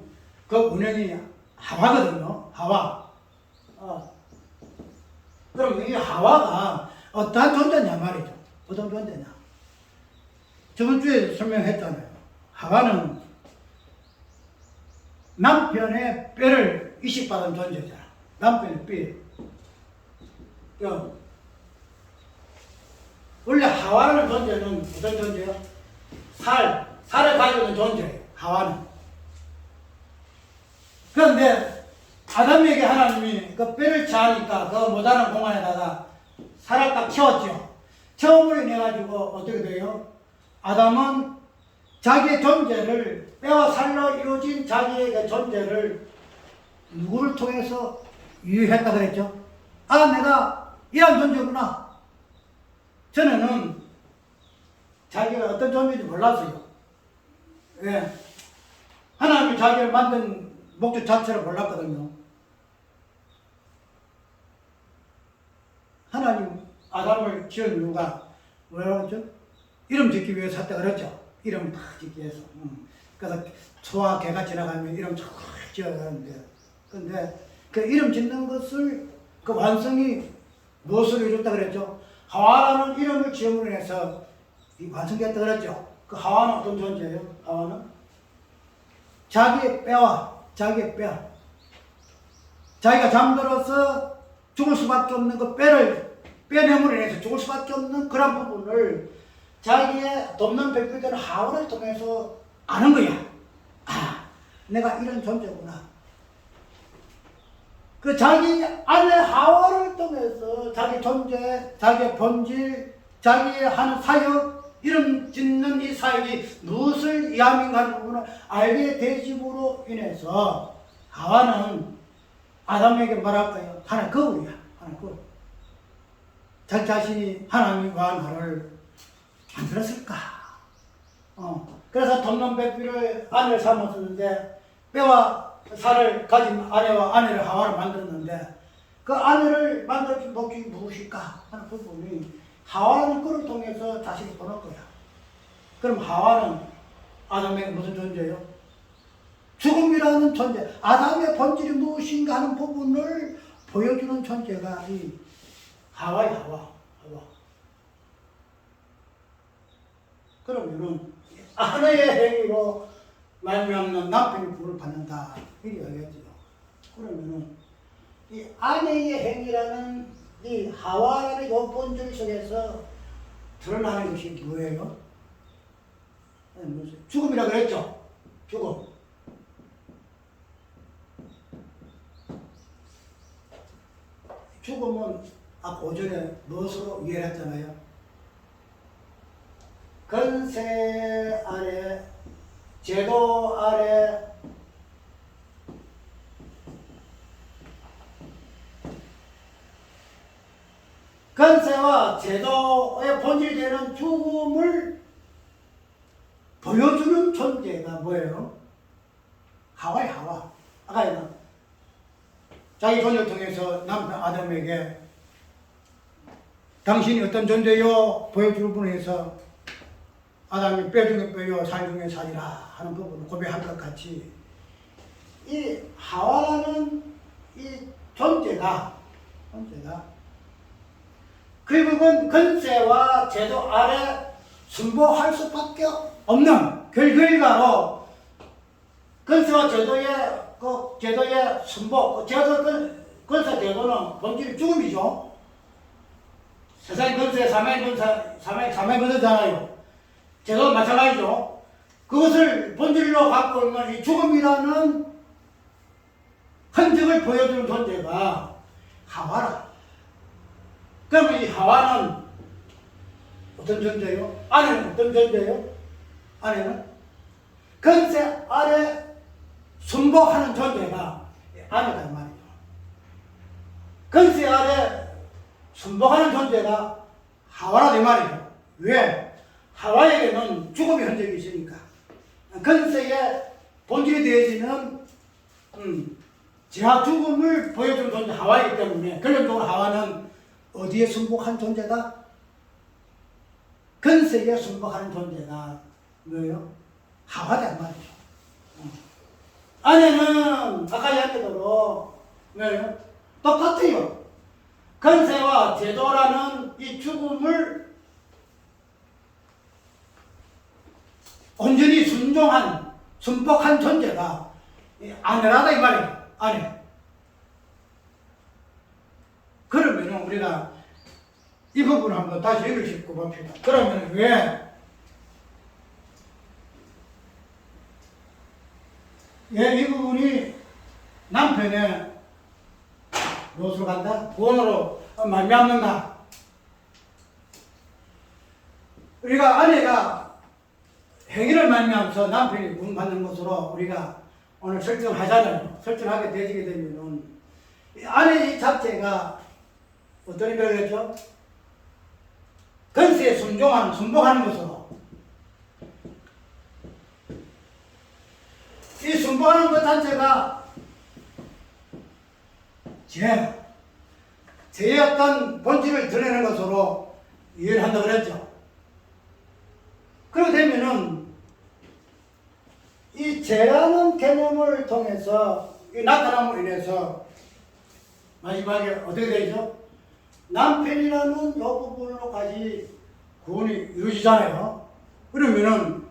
그 운명이 하와거든요. 하와. 그럼 이 하와가 어떠한 존재냐 말이죠. 어떤 존재냐. 저번 주에 설명했잖아요. 하와는 남편의 뼈를 이식받은 존재잖아. 남편이 삐. 원래 하와라는 존재는 어떤 존재예요? 살을 가지고 있는 존재예요. 하와는. 그런데 아담에게 하나님이 그 뼈를 취하니까 그 모자란 공간에다가 살을 딱 채웠죠. 처음으로 인해가지고 어떻게 돼요? 아담은 자기의 존재를, 뼈와 살로 이루어진 자기의 존재를 누구를 통해서 유효했다 그랬죠? 아, 내가 이런 존재구나. 전에는 자기가 어떤 존재인지 몰랐어요. 왜? 하나님이 자기를 만든 목적 자체를 몰랐거든요. 하나님 아담을 지은 이유가 뭐라고 했죠? 이름 짓기 위해서 샀다 그랬죠? 이름 다 짓기 위해서. 그래서 소와 개가 지나가면 이름 쫙 지어야 하는데, 근데 그 이름 짓는 것을, 그 완성이 무엇으로 이뤘다 그랬죠? 하와라는 이름을 지음으로 해서 완성됐다 그랬죠? 그 하와는 어떤 존재예요? 하와는 자기의 뼈와 자기의 뼈, 자기가 잠들어서 죽을 수밖에 없는 그 뼈를, 뼈뇌물을 인해서 죽을 수밖에 없는 그런 부분을 자기의 돕는 백비된 하와를 통해서 아는 거야. 아, 내가 이런 존재구나. 그 자기 안에 하와를 통해서 자기 존재, 자기의 본질, 자기의 하는 사역, 이름 짓는 이 사역이 무엇을 이하민가 하는 부분을 알게 되심으로 인해서 하와는 아담에게 말할까요? 하나의 거울이야. 하나의 거울. 자기 자신이 하나님과 나를 만들었을까? 그래서 돕는 백비를 아내를 삼았었는데, 뼈와 살을 가진 아내와 아내를 하와를 만들었는데, 그 아내를 만들어준 목적이 무엇일까 하는 부분이 하와는 그를 통해서 자신을 보는 거야. 그럼 하와는 아담에게 무슨 존재예요? 죽음이라는 존재, 아담의 본질이 무엇인가 하는 부분을 보여주는 존재가 이 하와의 하와. 그러면은 아내의 행위로 말미암는 남편이 부를 받는다 이렇게 하겠죠. 그러면은 이 아내의 행위라는 이 하와라는 요 본질 속에서 드러나는 것이 뭐예요? 죽음이라 그랬죠. 죽음. 죽음은 아까 오전에 무엇으로 이해했잖아요. 건세 아래, 제도 아래, 건세와 제도의 본질이 되는 죽음을 보여주는 존재가 뭐예요? 하와의 하와. 아까 자기 존재를 통해서 남편 아담에게 당신이 어떤 존재요? 보여줄 분에서 아담이 뼈 중에 뼈요, 살 중에 살이라 하는 부분을 고백한 것 같이 이 하와라는 이 존재가 결국은 건세와 제도 아래 순복할 수밖에 없는 결과로 건세와 제도의 순복, 건세 제도는 본질이 죽음이죠. 세상의 건세, 사망의 건세잖아요. 제도 마찬가지죠. 그것을 본질로 갖고 있는 이 죽음이라는 흔적을 보여주는 존재가 하와라. 그러면 이 하와는 어떤 존재예요? 아내는 어떤 존재예요? 아내는 건세 아래 순복하는 존재가 아내다 말이죠. 건세 아래 순복하는 존재가 하와라 이 말이죠. 왜? 하와에게는 죽음의 흔적이 있으니까. 건세의 본질이 되어지는 지하 죽음을 보여주는 존재 하와이기 때문에 결론적으로 하와는 어디에 순복한 존재다? 건세에 순복하는 존재가 뭐예요? 하와다 말이죠. 아내는 아까 이야기대로 뭐예요? 똑같아요. 건세와 제도라는 이 죽음을 온전히 순복한 존재가 아내라다 이 말이에요. 아내. 그러면은 우리가 이 부분을 한번 다시 읽으시고 봅시다. 그러면 왜 이 부분이 남편의 무엇으로 간다? 구원으로 말미암는다. 우리가 아내가 행위를 말미암아서 남편이 구원받는 것으로 우리가 오늘 설정하잖아요. 설정하게 되지게 되면은 아내 이 자체가 어떤 의미를 했죠? 근세에 순복하는 것으로 이 순복하는 것 자체가 죄의 어떤 본질을 드러내는 것으로 이해를 한다고 그랬죠. 그렇게 되면은 이 죄라는 개념을 통해서 이 나타남으로 인해서 마지막에 어떻게 되죠? 남편이라는 이 부분으로까지 구원이 이루어지잖아요. 그러면은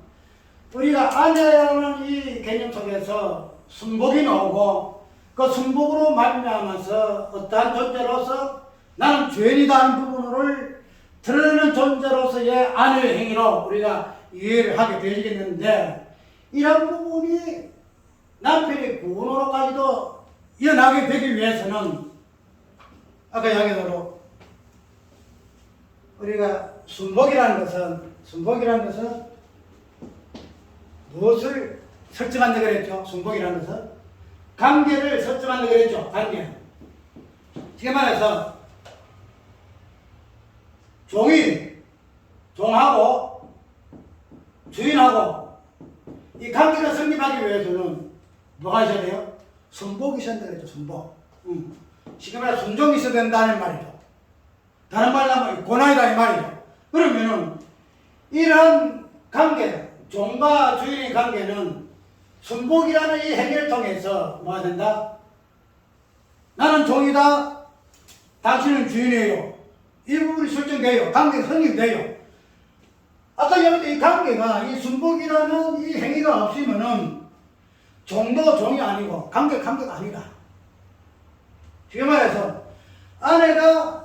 우리가 아내라는 이 개념 속에서 순복이 나오고 그 순복으로 말미암아서 어떠한 존재로서 나는 죄인이다 하는 부분을 드러내는 존재로서의 아내의 행위로 우리가 이해를 하게 되겠는데, 이런 부분이 남편의 구원으로까지도 이어나게 되기 위해서는 아까 이야기대로 우리가 순복이라는 것은 무엇을 설정한다 그랬죠? 순복이라는 것은 관계를 설정한다 그랬죠? 관계. 쉽게 말해서 종하고 주인하고 이 관계가 성립하기 위해서는 뭐가 있어야 돼요? 순복이 있어야 되겠죠. 순복. 쉽게 말해 순종이 있어야 된다는 말이죠. 다른 말로 하면 고난이다 이 말이죠. 그러면은 이런 관계, 종과 주인의 관계는 순복이라는 이 행위를 통해서 뭐가 된다? 나는 종이다, 당신은 주인이에요. 이 부분이 설정돼요. 관계가 성립돼요. 아까 이야기했던 이 관계가, 이 순복이라는 이 행위가 없으면은 종도 종이 아니고 관계가 아니다. 쉽게 말해서 아내가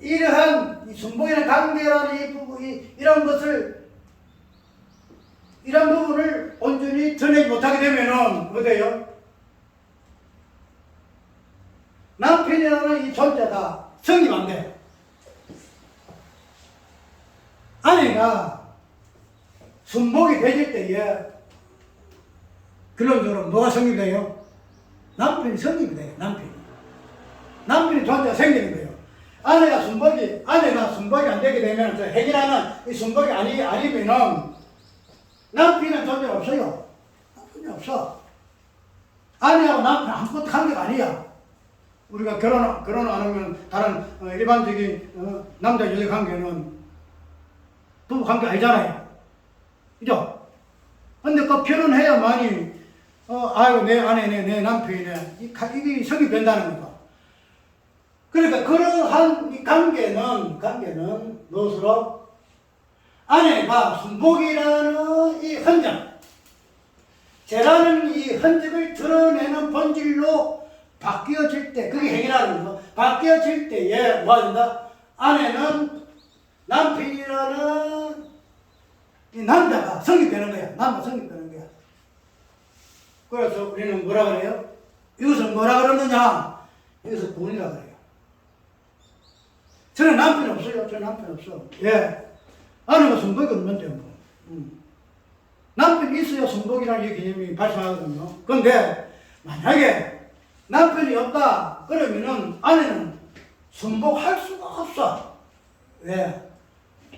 이러한 이 순복이라는 관계라는 이 부분이 이런 부분을 온전히 드러내지 못하게 되면은 어때요? 남편이라는 이 존재가 성립 안 돼. 아내가 순복이 되질 때에 결론적으로 뭐가 성립돼요? 남편이 성립이 돼요. 남편이 존재가 생기는 거예요. 아내가 순복이 안 되게 되면, 핵이라는 이 순복이 아니면은 남편은 존재가 없어요. 남편이 없어. 아내하고 남편 아무것도 관계가 아니야. 우리가 결혼 안 하면 다른 일반적인 남자 여자 관계는 부부 관계 아니잖아요. 그죠? 근데 그 결혼해야만이 아유 내 아내네 내 남편이네 이게 성립된다는 거죠. 그러니까 그러한 이 관계는 무엇으로? 아내가 순복이라는 이 흔적, 죄라는 이 흔적을 드러내는 본질로 바뀌어질 때, 그게 행위라는 거죠. 바뀌어질 때에 뭐가 된다? 아내는 남편이라는 이 남자가 성립되는 거야. 남자가 성립되는 거야. 그래서 우리는 뭐라 그래요? 이것을 뭐라 그러느냐? 이것을 구원이라 그래요. 저는 남편 없어요. 저는 남편 없어. 예. 아내가 순복이 없는 데요. 남편이 있어야 순복이라는 이 개념이 발생하거든요. 그런데 만약에 남편이 없다 그러면은 아내는 순복할 수가 없어. 왜?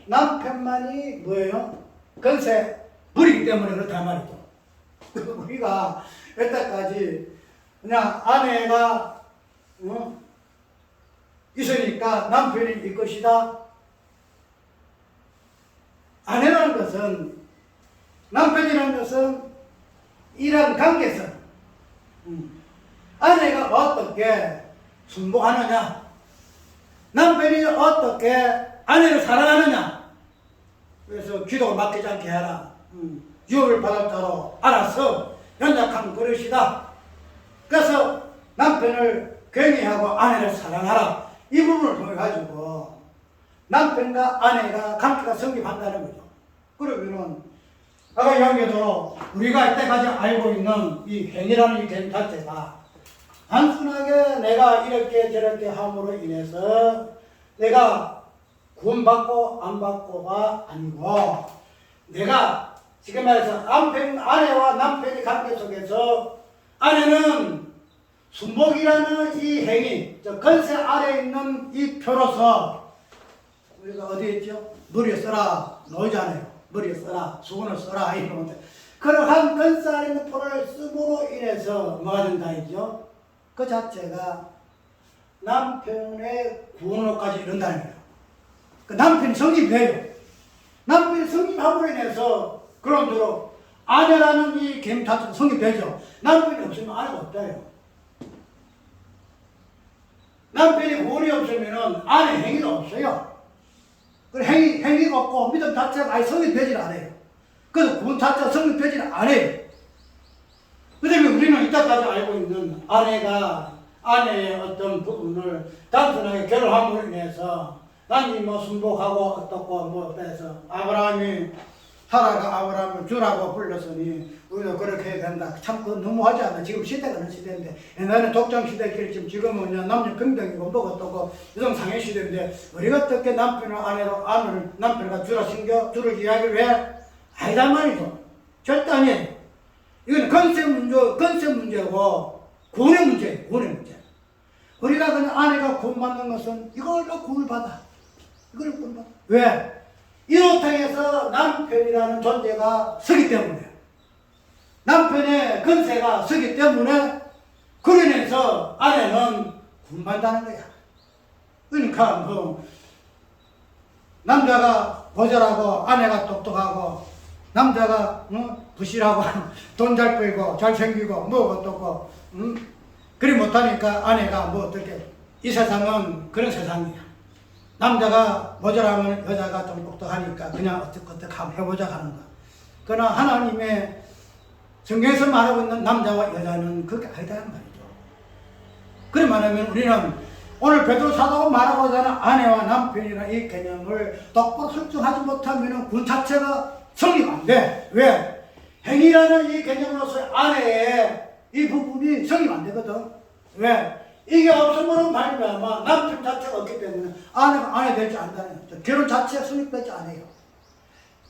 남편만이 뭐예요? 건세 부리기 때문에 그렇단 말이죠. 우리가 여태까지 그냥 아내가 있으니까 남편이 일 것이다. 아내라는 것은, 남편이라는 것은 이런 관계성, 아내가 어떻게 순복하느냐, 남편이 어떻게 아내를 사랑하느냐. 그래서 기도가 맡기지 않게 하라. 유업을 받을 자로 알아서 연약한 그릇이다. 그래서 남편을 경외하고 아내를 사랑하라. 이 부분을 통해 가지고 남편과 아내가 관계가 성립한다는 거죠. 그러면은 아까 이야기도 우리가 이때까지 알고 있는 이 행위라는 이 개념 자체가 단순하게 내가 이렇게 저렇게 함으로 인해서 내가 구원받고 안 받고가 아니고, 내가 지금 말해서 아내와 남편의 관계 속에서 아내는 순복이라는 이 행위, 저 건세 아래에 있는 이 표로서 우리가 어디에 있죠? 머리에 써라 놓이잖아요. 머리에 써라, 수건을 써라 이런 건데, 그러한 건세 아래 있는 표를 쓰므로 인해서 뭐가 된다 했죠? 그 자체가 남편의 구원으로까지 이른다는 거예요. 그 남편이 성립해요. 남편이 성립함으로 인해서 그런대로 아내라는 이 개념 자체가 성립되죠. 남편이 없으면 아내가 없다요. 남편이 구원이 없으면 아내 행위가 없어요. 그 행위가 없고 믿음 자체가 아예 성립되질 않아요. 그래서 구원 자체가 성립되질 않아요. 그 다음에 우리는 이때까지 알고 있는 아내의 어떤 부분을 단순하게 결혼함으로 인해서 남이 뭐 순복하고 어떻고 뭐 해서 아브라함이 사라가 아브라함을 주라고 불렀으니 우리도 그렇게 해야 된다. 참 그건 너무하지 않나. 지금 시대가 어느 시대인데, 옛날에는 독점 시대끼리 지금은 남녀 평등이고 뭐가 어떻고 여성 상해 시대인데, 우리가 어떻게 남편을 아내를 남편과 주를 이야기를 해? 아니단 말이죠. 절대 아니에요. 이건 건세 문제고 구원의 문제예요. 구원의 문제. 우리가 그냥 아내가 구원받는 것은 이걸로 구원을 받아. 이걸 구원받아. 왜? 이노탕에서 남편이라는 존재가 서기 때문에, 남편의 건세가 서기 때문에 그로 인해서 아내는 구원받는다는 거야. 그러니까 뭐 남자가 고절하고 아내가 똑똑하고, 남자가 부실하고 돈 잘 벌고 잘생기고 뭐 어떻고 그리 못하니까 아내가 뭐 어떻게, 이 세상은 그런 세상이야. 남자가 모자라면 여자가 좀 똑똑하니까 그냥 어떻게 한번 해보자 하는 거. 그러나 하나님의 성경에서 말하고 있는 남자와 여자는 그렇게 아니다는 말이죠. 그래 말하면 우리는 오늘 베드로 사도가 말하고자 하는 아내와 남편이라는 이 개념을 똑바로 설정하지 못하면 군 자체가 성립 안 돼. 왜? 행위라는 이 개념으로서 아내의 이 부분이 성립 안 되거든. 왜? 이게 없으면 말미암아 남편 자체가 없기 때문에 아내가 아내 되지 않다는 거죠. 결혼 자체가 성립되지 않아요.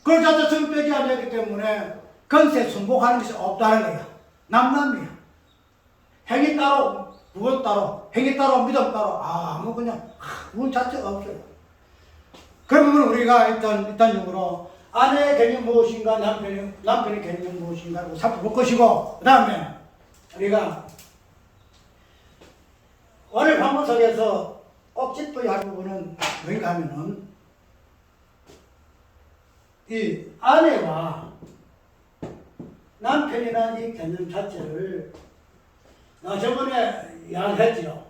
그런 자체가 성립되지 않았기 때문에 건세 순복하는 것이 없다는 거야. 남남이야. 행위 따로, 구원 따로, 행위 따로, 믿음 따로, 아무 그냥 구원 자체가 없어요. 그러면 우리가 일단적으로 아내의 개념이 무엇인가, 남편의 개념이 무엇인가를 살펴볼 것이고, 그 다음에 우리가 오늘 방문 속에서 꼭 짚어야 할 부분은 뭔가 하면은, 이 아내와 남편이라는 이 개념 자체를 저번에 이야기했죠.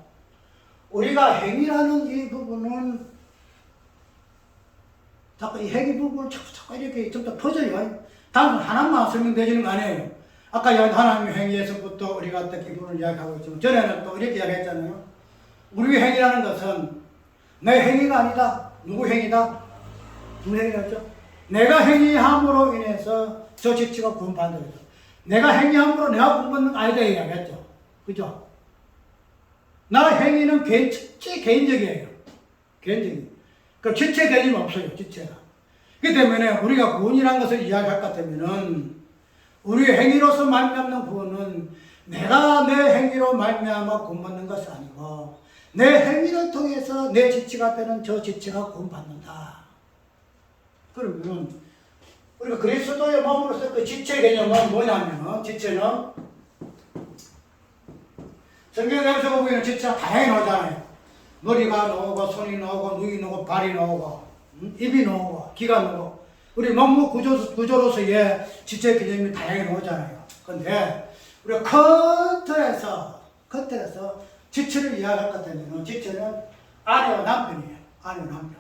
우리가 행위라는 이 부분은 자꾸 이 행위 부분을 자꾸 이렇게 좀 더 퍼져요. 단순 하나만 설명되지는 거 아니에요. 아까 하나님의 행위에서부터 우리가 어떻게 부분을 이야기하고 있지만, 전에는 또 이렇게 이야기했잖아요. 우리의 행위라는 것은 내 행위가 아니다. 누구 행위다? 누구 행위였죠? 내가 행위함으로 인해서 저 지체가 구원받는 거죠. 내가 행위함으로 내가 구원받는 거 아니다 이야기했죠. 그죠? 나 행위는 개인적이에요. 개인적인. 그 지체 개념이 없어요. 지체가. 그렇기 때문에 우리가 구원이라는 것을 이야기할 것 같으면은, 우리의 행위로서 말미암는 구원은 내가 내 행위로 말미암아 구원받는 것이 아니고, 내 행위를 통해서 내 지체가 되는 저 지체가 구원받는다. 그러면 우리가 그리스도의 몸으로서 그 지체 개념은 뭐냐면, 지체는 성경에서 보기에는 지체가 다양히 나오잖아요. 머리가 나오고, 손이 나오고, 눈이 나오고, 발이 나오고, 입이 나오고, 귀가 나오고, 우리 몸 구조로서의 지체 개념이 다양히 나오잖아요. 근데 우리가 큰 틀에서 지체를 이야기할 것 같으면, 지체는 아내와 남편이에요. 아내와 남편.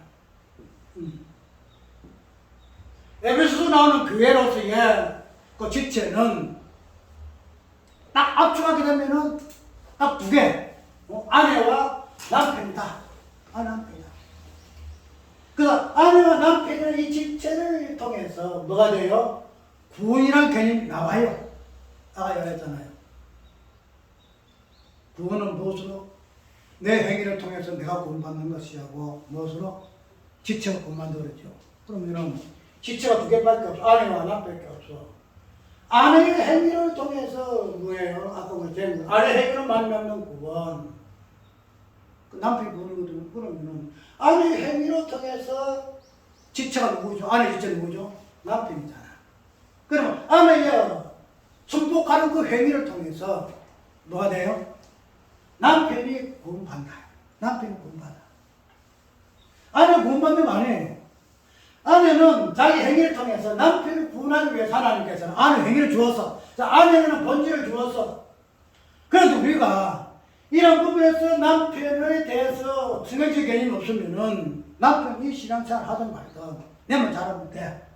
에베소서 나오는 교회로서의 그 지체는 딱 압축하게 되면은 딱 두 개. 아내와 남편이다. 남편이다. 그래서 아내와 남편이라는 이 집체를 통해서 뭐가 돼요? 구원이라는 개념이 나와요. 아까 말했잖아요. 구원은 무엇으로? 내 행위를 통해서 내가 구원받는 것이고 무엇으로? 지체가 구원받는 거죠. 그러면은 지체가 두 개밖에 없어. 아내와 남편밖에 없어. 아내의 행위를 통해서 뭐예요? 아까 말했잖아요. 아내 행위로 만나는 구원. 그 남편이 구원이거든요. 그러면은 아내의 행위로 통해서 지체가 누구죠? 아내 지체 누구죠? 남편이잖아. 그러면 아내의 순복하는 그 행위를 통해서 뭐가 돼요? 남편이 구원받나? 남편이 구원받아. 아내 구원받는 거 아니에요. 아내는 자기 행위를 통해서 남편을 구원하기 위해서 하나님께서는 아내 행위를 주었어. 자, 아내는 본질을 주었어. 그래도 우리가 이런 부분에서 남편에 대해서 성경적 개념이 없으면은 남편이 신앙생활 하든 말든 내만 잘하면 돼.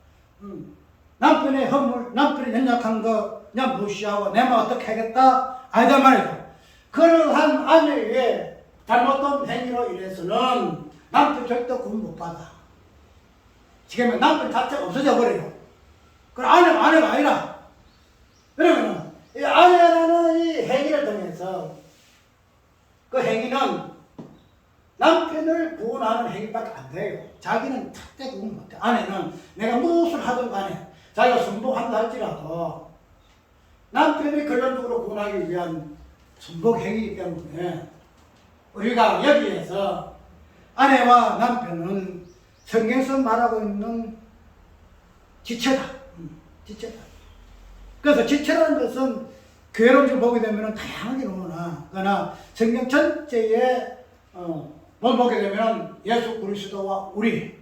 남편의 허물, 남편이 연약한 거 그냥 무시하고 내만 어떻게 하겠다? 아니다 말이죠. 그러한 아내의 잘못된 행위로 인해서는 남편 절대 구원 못 받아. 지금 남편 자체가 없어져 버려요. 그럼 아내가 아니라. 그러면 이 아내라는 이 행위를 통해서 그 행위는 남편을 구원하는 행위밖에 안 돼요. 자기는 절대 구원 못 해. 아내는 내가 무엇을 하든 간에 자기가 순복한다 할지라도 남편이 근본적으로 구원하기 위한 순복 행위이기 때문에 우리가 여기에서 아내와 남편은 성경에서 말하고 있는 지체다. 지체다. 그래서 지체라는 것은 교회로 좀 보게 되면 다양하게 나오나, 그러나 성경 전체에 보게 되면 예수 그리스도와 우리,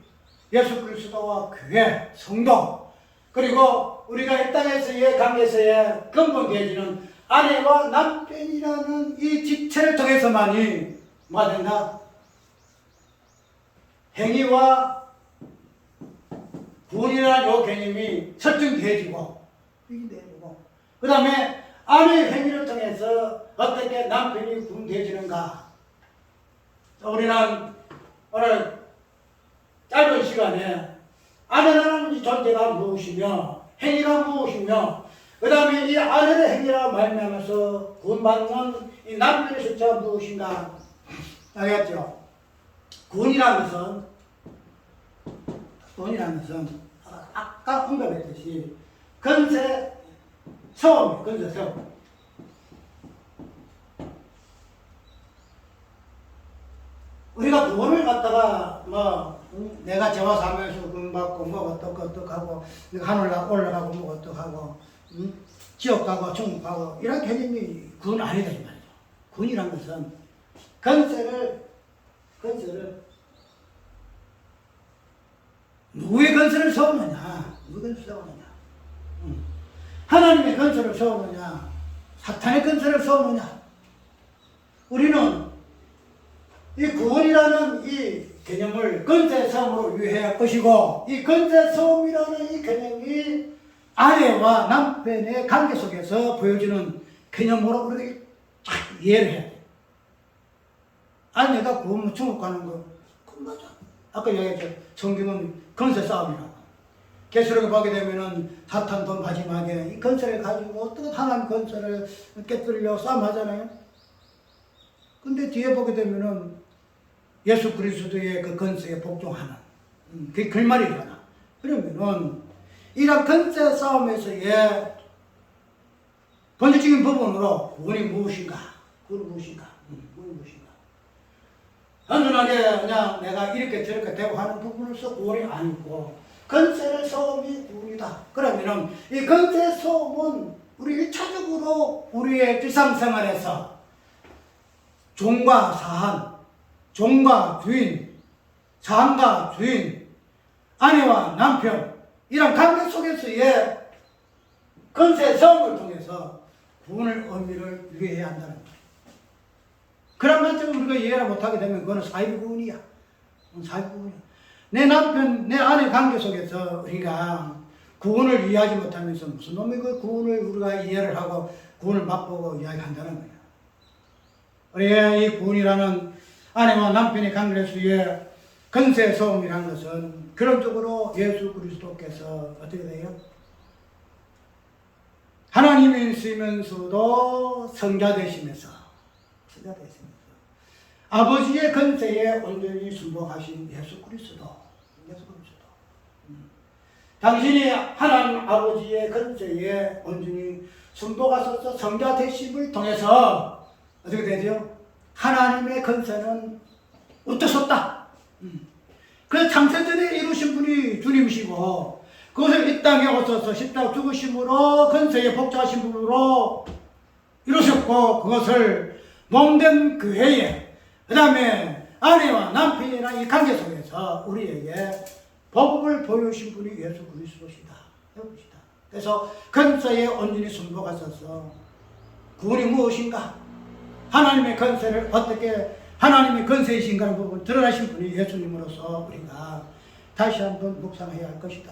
예수 그리스도와 교회, 성도, 그리고 우리가 이 땅에서의 관계에서의 근본 계지는 아내와 남편이라는 이 지체를 통해서만이 뭐가 된다? 행위와 구원이라는 요 개념이 설정되어지고, 그 다음에 아내의 행위를 통해서 어떻게 남편이 구원되어지는가. 우리는 오늘 짧은 시간에 아내라는 존재가 무엇이며 행위가 무엇이며 그 다음에 이 아내의 행위라 말미암아서 구원받는 이 남편의 실체가 무엇인가 알겠죠? 구원이라는 것은 아까 언급했듯이 건세 세움, 건세 세움. 우리가 구원을 갖다가 내가 죄와 사면서 구원받고 어떡하고 내가 하늘 올라가고 어떡하고 지옥 가고 천국 가고 이런 개념이 구원 아니다 이 말이죠. 구원이란 것은 건세를 누구의 건설을 세우느냐? 누구의 건설을 세우느냐? 하나님의 건설을 세우느냐? 사탄의 건설을 세우느냐? 우리는 이 구원이라는 이 개념을 건설 세움으로 유해할 것이고, 이 건설 세움이라는 이 개념이 아내와 남편의 관계 속에서 보여주는 개념으로 우리가 이해를 해야 돼. 아내가 구원 천국 가는 거, 그건 맞아. 아까 얘기했죠. 성경은 건설 싸움이라고. 계시록에 보게 되면은 사탄도 마지막에 이 건설을 가지고 어떻게 하나님 건설을 깨뜨리려고 싸움하잖아요. 근데 뒤에 보게 되면은 예수 그리스도의 그 건설에 복종하는 그게 결말이잖아. 그러면은 이런 건설 싸움에서의 본질적인 부분으로 구원이 무엇인가? 구원이 무엇인가? 구원이 무엇인가? 단순하게 그냥 내가 이렇게 저렇게 되고 하는 부분으로서 구원이 아니고 건설의 소음이 구원이다. 그러면은 이 건설의 소음은 우리 1차적으로 우리의 일상생활에서 종과 사한, 종과 주인, 사한과 주인, 아내와 남편 이런 관계 속에서의 건설의 소음을 통해서 구원의 의미를 유해해야 한다는 거예요. 그런 관점을 우리가 이해를 못하게 되면 그거는 사이구원이야. 사이구원이야. 내 남편, 내 아내 관계 속에서 우리가 구원을 이해하지 못하면서 무슨 놈의 그 구원을 우리가 이해를 하고 구원을 맛보고 이야기한다는 거야. 우리가 이 구원이라는 아내와 남편의 관계수의 건세 소음이란 것은 결론적으로 예수 그리스도께서 어떻게 돼요? 하나님이시면서도 성자 되시면서 아버지의 건세에 온전히 순복하신 예수 그리스도. 당신이 하나님 아버지의 건세에 온전히 순복하셔서 성자 되심을 통해서 어떻게 되죠? 하나님의 건세는 어떠셨다. 그래서 창세전에 이루신 분이 주님이시고 그것을 이 땅에 오셔서 십자가 죽으심으로 건세에 복자하신 분으로 이루셨고 그것을 몸된 교회에 그 다음에 아내와 남편이나 이 관계 속에서 우리에게 복음을 보여주신 분이 예수 그리스도시다. 그래서 건세에 온전히 순복하셔서 구원이 무엇인가? 하나님의 건세를 어떻게 하나님의 건세이신가라는 부분 드러나신 분이 예수님으로서 우리가 다시 한번 묵상해야 할 것이다.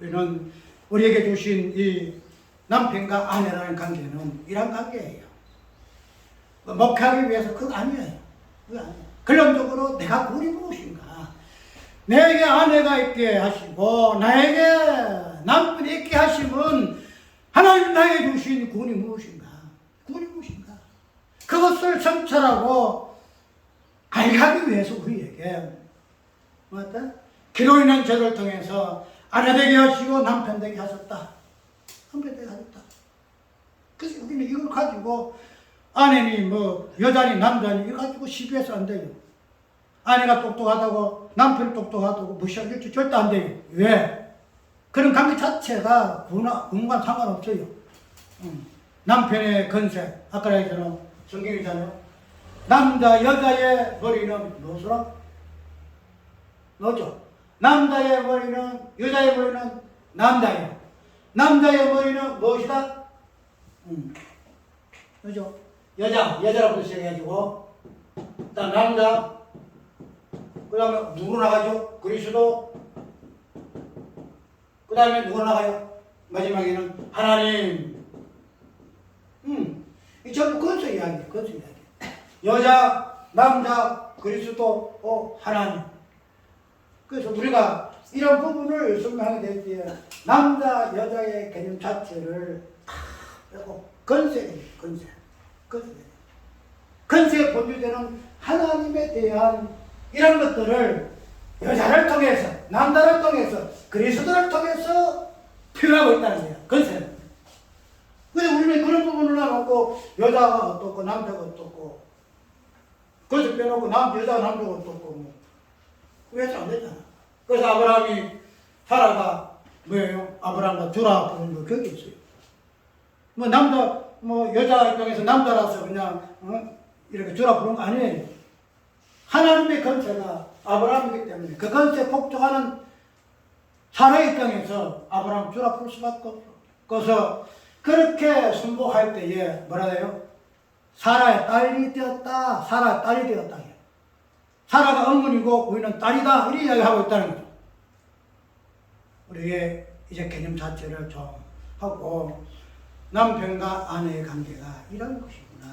우리는 우리에게 주신 이 남편과 아내라는 관계는 이런 관계예요. 목회하기 위해서 그거 아니에요. 결론적으로 내가 구원이 무엇인가? 내게 아내가 있게 하시고 나에게 남편이 있게 하심은 하나님 나에게 주신 구원이 무엇인가? 구원이 무엇인가? 그것을 성찰하고 알기 위해서 우리에게 기로 인한 죄를 통해서 아내 되게 하시고 남편 되게 하셨다. 남편 되게 하셨다. 그래서 우리는 이걸 가지고 아내니 뭐 여자니 남자니 이거 가지고 시비해서 안 돼요. 아내가 똑똑하다고 남편이 똑똑하다고 무시할 줄 절대 안 돼요. 왜? 그런 관계 자체가 구원과 상관없어요. 남편의 건세 아까 얘기했잖아요. 성경이잖아요. 남자 여자의 머리는 무엇으로? 뭐죠? 남자의 머리는 여자의 머리는 남자예요. 남자의 머리는 무엇이다? 그죠? 여자라고 시작해가지고 일단 남자 그 다음에 누구로 나가죠? 그리스도 그 다음에 누구로 나가요? 마지막에는 하나님. 이 전부 건설 이야기예요. 건설 이야기. 여자, 남자, 그리스도, 하나님. 그래서 우리가 이런 부분을 설명하게 될 때 남자, 여자의 개념 자체를 다 빼고 건설이에요. 건설의 본질되는 하나님에 대한 이런 것들을 여자를 통해서, 남자를 통해서, 그리스도를 통해서 표현하고 있다는 거예요. 건설은. 근데 우리는 그런 부분을 놔놓고 여자가 어떻고 남자가 어떻고 그것을 빼놓고 여자가 남자가 어떻고 뭐 그래서 안 되잖아. 그래서 아브라함이 사라가 뭐예요? 아브라함과 주라 부르는 거 그게 있어요. 뭐 남자 뭐 여자 입장에서 남자라서 그냥 이렇게 주라 부르는 거 아니에요. 하나님의 건세가 아브라함이기 때문에 그 건세에 복종하는 사라의 입장에서 아브라함 주라 부를 수밖에 없어. 그래서 그렇게 순복할 때에 뭐라 해요? 사라의 딸이 되었다. 사라의 딸이 되었다. 사라가 어머니고 우리는 딸이다. 이렇게 이야기하고 있다는 거죠. 우리의 이제 개념 자체를 좀 하고 남편과 아내의 관계가 이런 것이구나.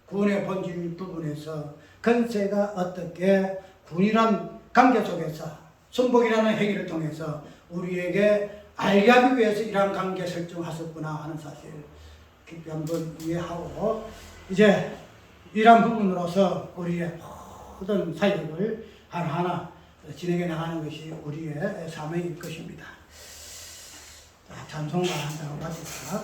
구원의 본질 부분에서 건세가 어떻게 구원이란 관계 속에서 순복이라는 행위를 통해서 우리에게 알게 하기 위해서 이러한 관계 설정하셨구나 하는 사실 깊이 한번 이해하고 이제 이러한 부분으로서 우리의 모든 사역을 하나하나 진행해 나가는 것이 우리의 사명일 것입니다. 찬송가 한다고 마칩시다.